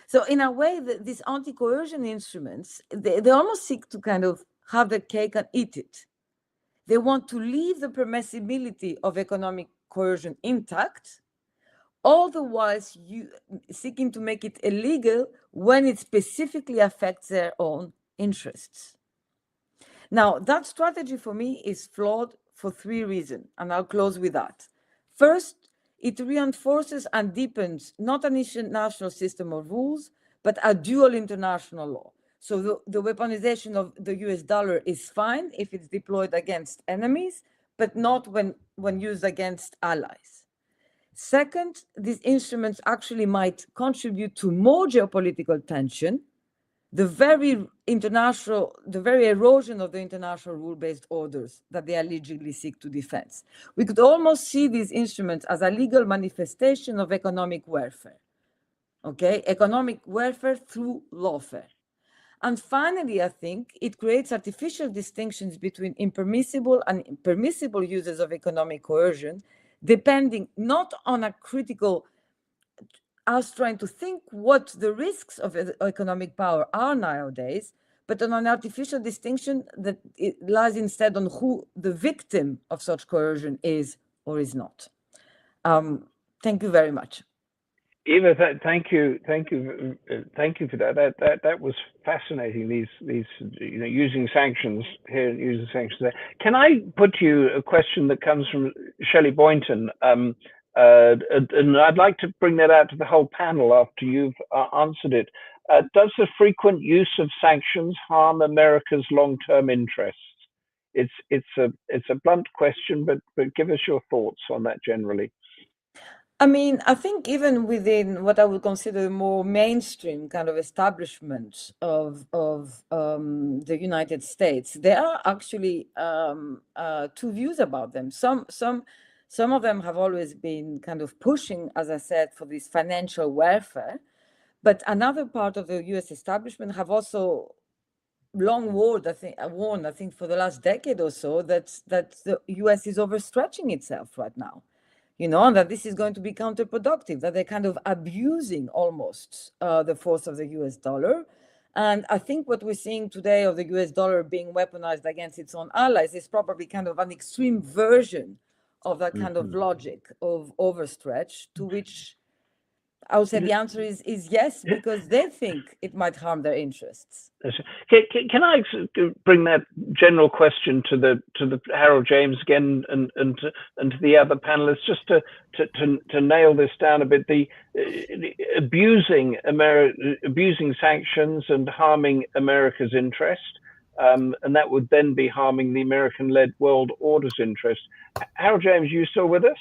So in a way, these anti-coercion instruments, they almost seek to kind of have the cake and eat it. They want to leave the permissibility of economic coercion intact, all the while seeking to make it illegal when it specifically affects their own interests. Now, that strategy for me is flawed for three reasons, and I'll close with that. First, it reinforces and deepens not an international system of rules, but a dual international law. So the weaponization of the US dollar is fine if it's deployed against enemies, but not when used against allies. Second, these instruments actually might contribute to more geopolitical tension, the very erosion of the international rule-based orders that they allegedly seek to defend. We could almost see these instruments as a legal manifestation of economic warfare, okay? Economic warfare through lawfare. And finally, I think it creates artificial distinctions between impermissible and permissible uses of economic coercion, depending not on a critical us trying to think what the risks of economic power are nowadays, but on an artificial distinction that it lies instead on who the victim of such coercion is or is not. Thank you very much. Eva, thank you for that. That was fascinating. These using sanctions here, using sanctions there. Can I put to you a question that comes from Shelley Boynton, and I'd like to bring that out to the whole panel after you've answered it. Does the frequent use of sanctions harm America's long-term interests? It's a blunt question, but give us your thoughts on that generally. I mean, I think even within what I would consider more mainstream kind of establishment of the United States, there are actually two views about them. Some of them have always been kind of pushing, as I said, for this financial welfare, but another part of the U.S. establishment have also long warned, I think, for the last decade or so that the U.S. is overstretching itself right now. And that this is going to be counterproductive, that they're kind of abusing almost the force of the US dollar. And I think what we're seeing today of the US dollar being weaponized against its own allies is probably kind of an extreme version of that kind of logic of overstretch, to which I would say the answer is yes, because they think it might harm their interests. Can I bring that general question to the Harold James again and to the other panelists, just to nail this down a bit? The abusing sanctions and harming America's interest, and that would then be harming the American-led world order's interest. Harold James, you still with us?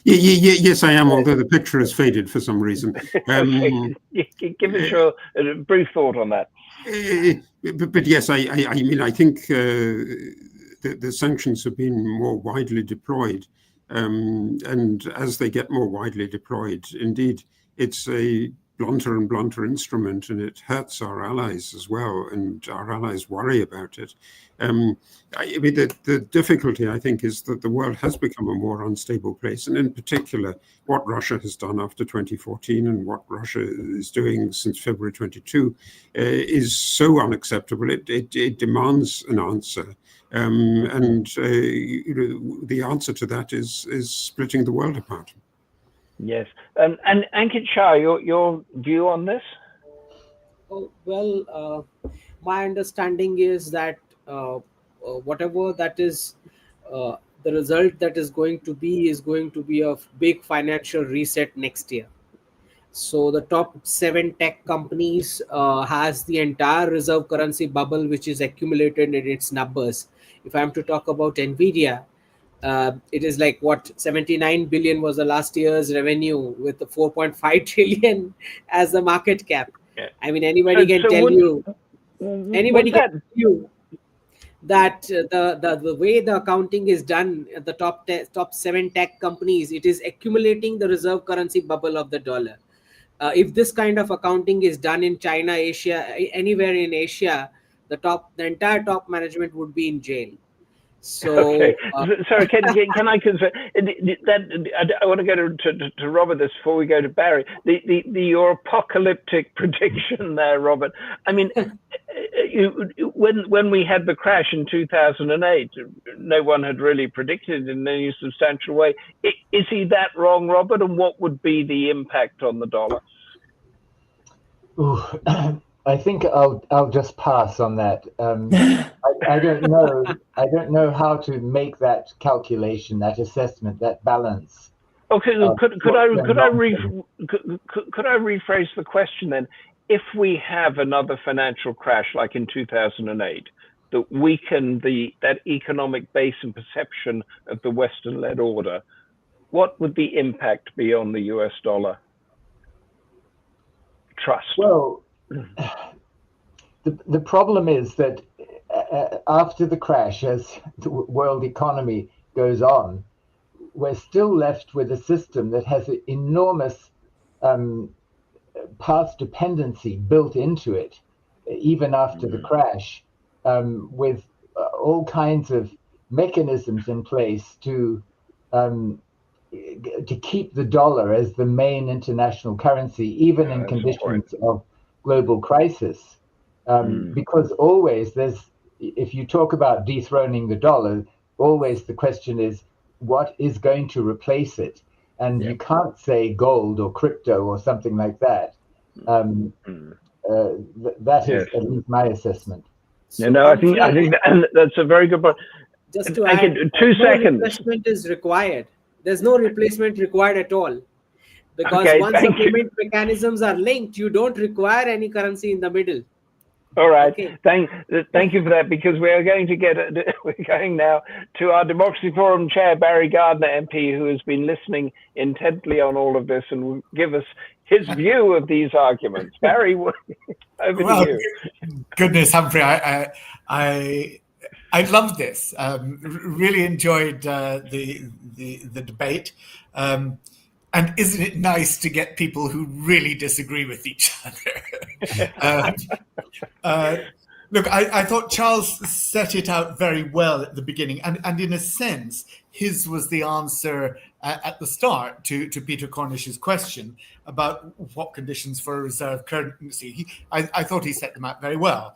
Yes, I am, although the picture has faded for some reason. Give us your brief thought on that. But yes, I mean, I think the sanctions have been more widely deployed. And as they get more widely deployed, indeed, it's a blunter and blunter instrument, and it hurts our allies as well, and our allies worry about it. I mean, the difficulty, I think, is that the world has become a more unstable place, and in particular, what Russia has done after 2014 and what Russia is doing since February 22 is so unacceptable. It demands an answer, and the answer to that is splitting the world apart. Yes, and Ankit, Shah, your view on this? Oh, well, my understanding is that whatever that is, the result that is going to be a big financial reset next year. So the top 7 tech companies has the entire reserve currency bubble, which is accumulated in its numbers. If I'm to talk about Nvidia, it is like 79 billion was the last year's revenue, with the 4.5 trillion as the market cap. Yeah. I mean, anybody can tell you that the way the accounting is done at the top 7 tech companies, it is accumulating the reserve currency bubble of the dollar. If this kind of accounting is done in China, Asia, anywhere in Asia, the entire top management would be in jail. So, okay. Sorry, can I confirm that? I want to go to Robert this before we go to Barry. Your apocalyptic prediction there, Robert. I mean, when we had the crash in 2008, no one had really predicted in any substantial way. Is he that wrong, Robert? And what would be the impact on the dollar? Ooh, I think I'll just pass on that. I don't know. I don't know how to make that calculation, that assessment, that balance. Okay, could I rephrase the question then? If we have another financial crash like in 2008 that weaken that economic base and perception of the Western-led order, what would the impact be on the US dollar trust? Well, the problem is that after the crash, as the world economy goes on, we're still left with a system that has an enormous path dependency built into it even after the crash, with all kinds of mechanisms in place to keep the dollar as the main international currency, even in conditions of global crisis. Because always if you talk about dethroning the dollar, always the question is, what is going to replace it? And you can't say gold or crypto or something like that. That is at least my assessment. I think that's a very good point. Just to add, 2 seconds. Replacement is required. There's no replacement required at all, because once the payment mechanisms are linked, you don't require any currency in the middle. All right. Okay. Thank you for that, because we're going now to our Democracy Forum chair, Barry Gardiner, MP, who has been listening intently on all of this and will give us his view of these arguments. Barry, over to you. Goodness, Humphrey, I loved this. Really enjoyed the debate. And isn't it nice to get people who really disagree with each other? Look, I thought Charles set it out very well at the beginning. And in a sense, his was the answer at the start to Peter Cornish's question about what conditions for a reserve currency. I thought he set them out very well.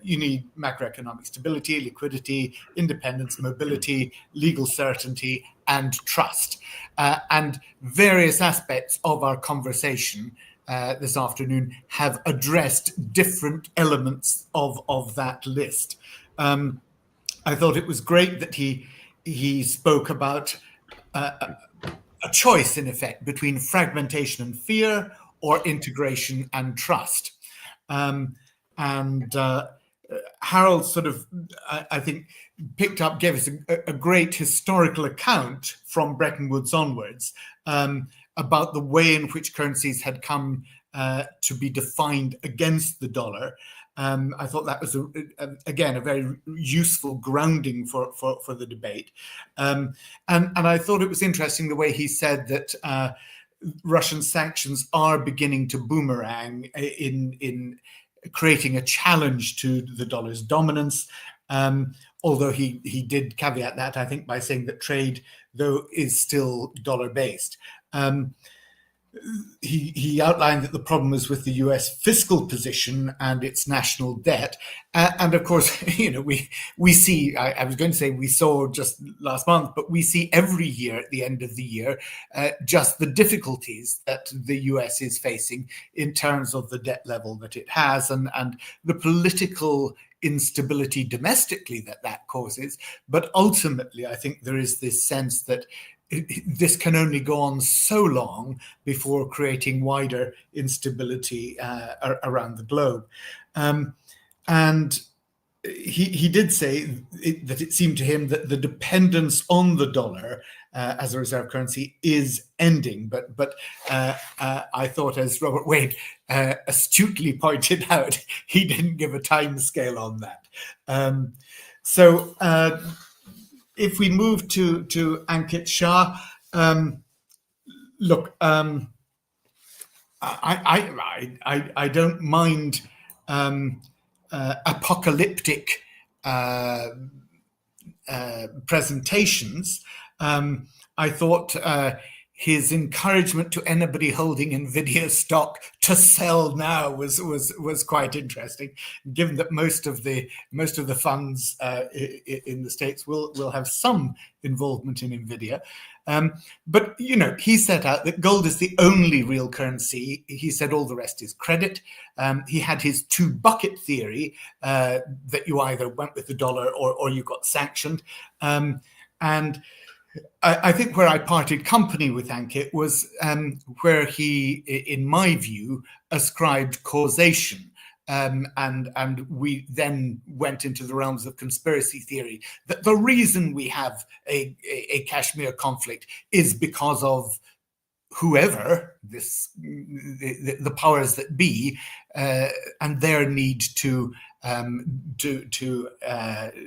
You need macroeconomic stability, liquidity, independence, mobility, legal certainty, and trust. And various aspects of our conversation this afternoon have addressed different elements of that list. I thought it was great that he spoke about a choice, in effect, between fragmentation and fear or integration and trust. Harold sort of, I think, gave us a great historical account from Bretton Woods onwards about the way in which currencies had come to be defined against the dollar. I thought that was, again, a very useful grounding for the debate. And I thought it was interesting the way he said that Russian sanctions are beginning to boomerang in creating a challenge to the dollar's dominance. Although he did caveat that, I think, by saying that trade, though, is still dollar-based. He outlined that the problem is with the US fiscal position and its national debt. And of course, we see, I was going to say we saw just last month, but we see every year at the end of the year, just the difficulties that the US is facing in terms of the debt level that it has and the political instability domestically that causes. But ultimately, I think there is this sense that this can only go on so long before creating wider instability around the globe. And he did say that it seemed to him that the dependence on the dollar as a reserve currency is ending. But I thought, as Robert Wade astutely pointed out, he didn't give a time scale on that. If we move to Ankit Shah, look, I don't mind apocalyptic presentations. I thought his encouragement to anybody holding Nvidia stock to sell now was quite interesting, given that most of the funds in the States will have some involvement in Nvidia. But he set out that gold is the only real currency. He said all the rest is credit. He had his two bucket theory that you either went with the dollar or you got sanctioned. And I think where I parted company with Ankit was where he, in my view, ascribed causation. And we then went into the realms of conspiracy theory, that the reason we have a Kashmir conflict is because of whoever, the powers that be, and their need to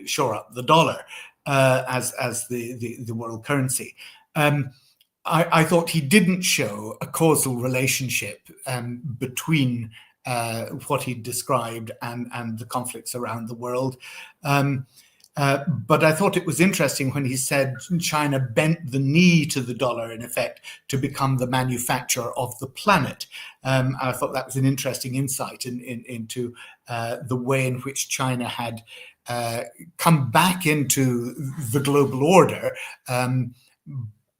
shore up the dollar as the world currency. I thought he didn't show a causal relationship between what he described and the conflicts around the world. But I thought it was interesting when he said China bent the knee to the dollar, in effect, to become the manufacturer of the planet. I thought that was an interesting insight into the way in which China had come back into the global order,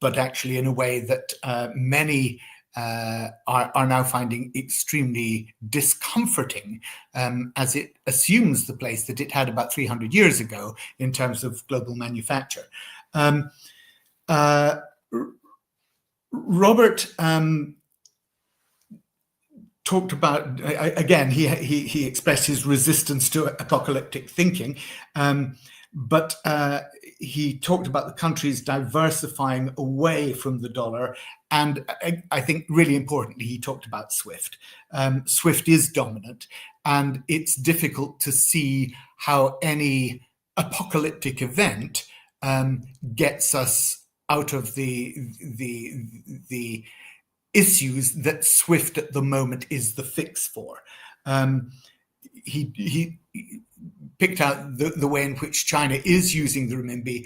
but actually in a way that many are now finding extremely discomforting, as it assumes the place that it had about 300 years ago in terms of global manufacture. Robert talked about, again, he expressed his resistance to apocalyptic thinking, but he talked about the countries diversifying away from the dollar. And I think really importantly, he talked about SWIFT. SWIFT is dominant, and it's difficult to see how any apocalyptic event gets us out of the issues that SWIFT at the moment is the fix for. He picked out the way in which China is using the renminbi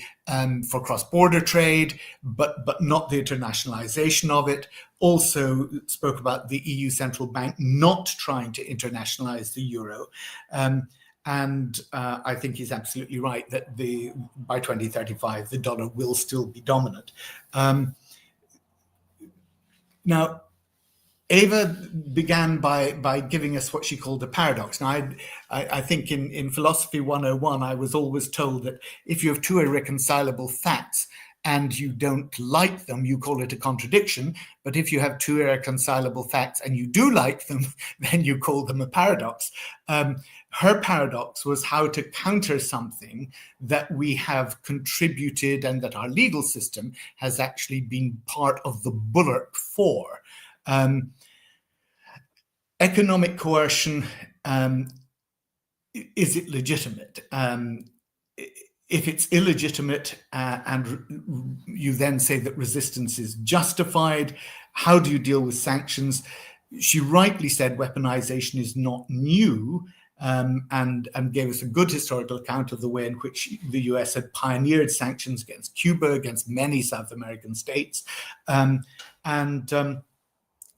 for cross-border trade, but not the internationalization of it. Also spoke about the EU Central Bank not trying to internationalize the euro. And I think he's absolutely right that by 2035, the dollar will still be dominant. Now, Eva began by giving us what she called a paradox. Now, I think in Philosophy 101, I was always told that if you have two irreconcilable facts and you don't like them, you call it a contradiction. But if you have two irreconcilable facts and you do like them, then you call them a paradox. Her paradox was how to counter something that we have contributed and that our legal system has actually been part of the bulwark for. Economic coercion, is it legitimate? If it's illegitimate and you then say that resistance is justified, how do you deal with sanctions? She rightly said weaponization is not new, and gave us a good historical account of the way in which the US had pioneered sanctions against Cuba, against many South American states.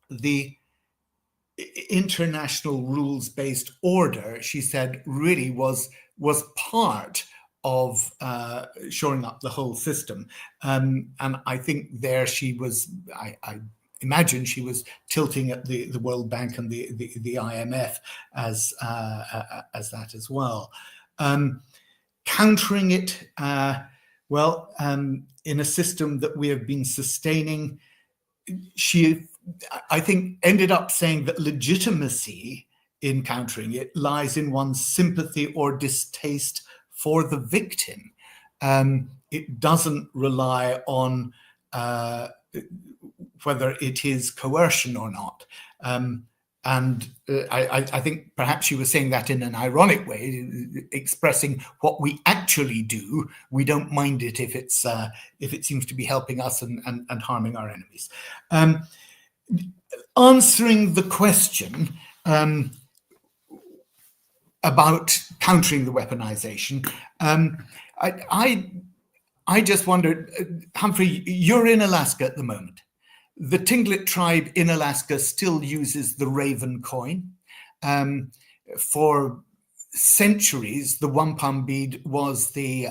The international rules-based order, she said, really was part of shoring up the whole system. And I think there she was, I imagine she was tilting at the World Bank and the IMF as that as well. Countering it, in a system that we have been sustaining, she, I think, ended up saying that legitimacy in countering it lies in one's sympathy or distaste for the victim. It doesn't rely on whether it is coercion or not. I think perhaps she was saying that in an ironic way, expressing what we actually do. We don't mind it if it seems to be helping us and harming our enemies. Answering the question about countering the weaponization, I just wondered, Humphrey, you're in Alaska at the moment. The Tlingit tribe in Alaska still uses the raven coin. For centuries, the wampum bead was the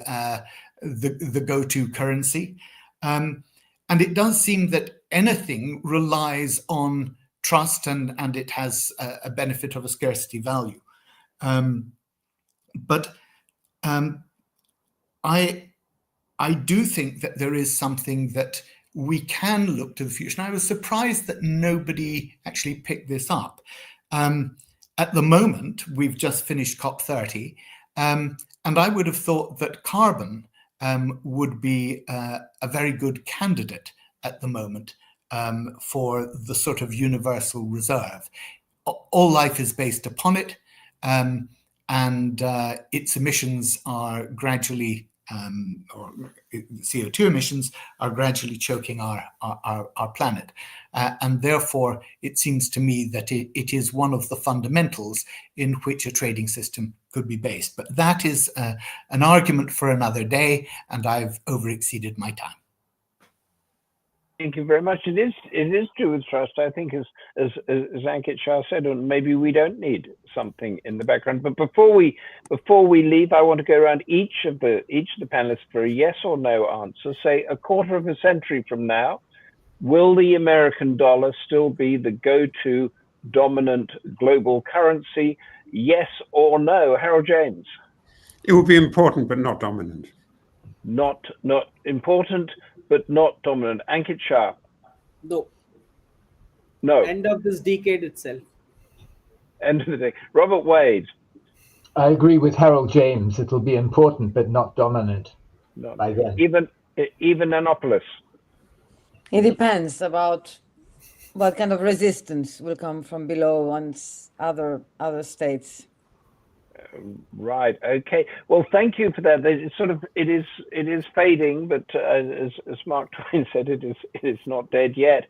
go-to currency. And it does seem that anything relies on trust and it has a benefit of a scarcity value. But I do think that there is something that we can look to the future. And I was surprised that nobody actually picked this up. At the moment, we've just finished COP30, and I would have thought that carbon would be a very good candidate at the moment for the sort of universal reserve. All life is based upon it, and its emissions are gradually or CO2 emissions are gradually choking our planet. And therefore, it seems to me that it is one of the fundamentals in which a trading system could be based. But that is an argument for another day, and I've overexceeded my time. Thank you very much. It is true with trust. I think, as Ankit Shah said, and maybe we don't need something in the background. But before we leave, I want to go around each of the panelists for a yes or no answer. Say, a quarter of a century from now, will the American dollar still be the go-to dominant global currency? Yes or no? Harold James. It will be important, but not dominant. Not important, but not dominant. Ankit Shah. No. No. End of this decade itself. End of the day. Robert Wade. I agree with Harold James. It'll be important, but not dominant by then. Even Nanopoulos. It depends about what kind of resistance will come from below once other states. Right. Okay. Well, thank you for that. It is fading, but as Mark Twain said, it is not dead yet.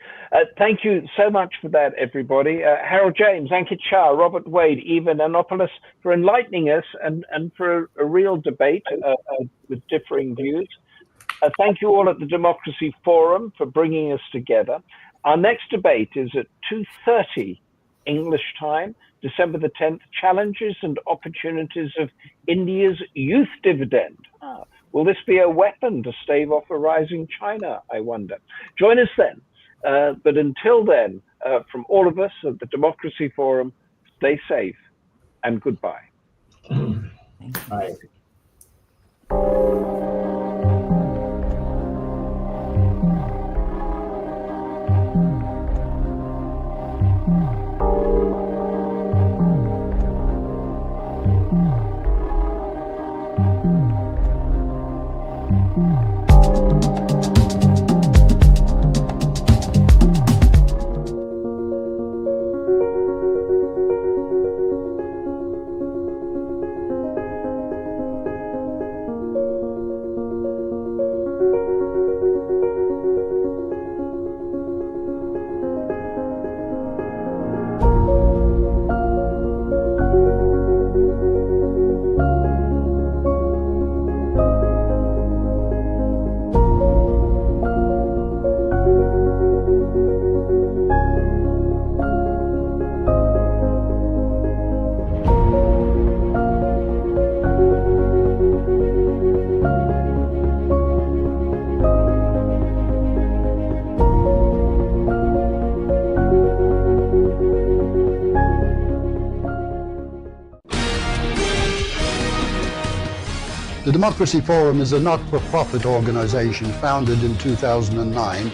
Thank you so much for that, everybody. Harold James, Ankit Shah, Robert Wade, Eva Nanopoulos, for enlightening us and for a real debate with differing views. Thank you all at the Democracy Forum for bringing us together. Our next debate is at 2:30 English time, December the 10th, Challenges and Opportunities of India's Youth Dividend. Will this be a weapon to stave off a rising China, I wonder? Join us then. But until then, from all of us at the Democracy Forum, stay safe and goodbye. Bye. The Democracy Forum is a not-for-profit organisation founded in 2009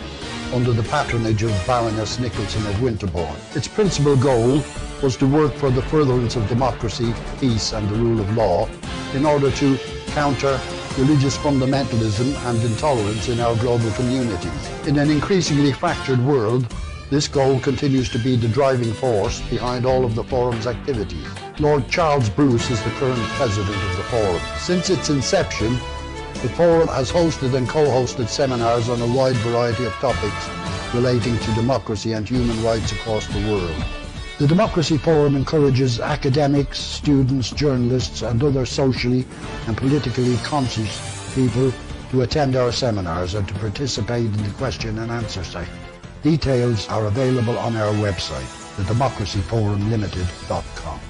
under the patronage of Baroness Nicholson of Winterbourne. Its principal goal was to work for the furtherance of democracy, peace and the rule of law in order to counter religious fundamentalism and intolerance in our global communities. In an increasingly fractured world, this goal continues to be the driving force behind all of the Forum's activities. Lord Charles Bruce is the current president of the Forum. Since its inception, the Forum has hosted and co-hosted seminars on a wide variety of topics relating to democracy and human rights across the world. The Democracy Forum encourages academics, students, journalists and other socially and politically conscious people to attend our seminars and to participate in the question and answer session. Details are available on our website, thedemocracyforumlimited.com.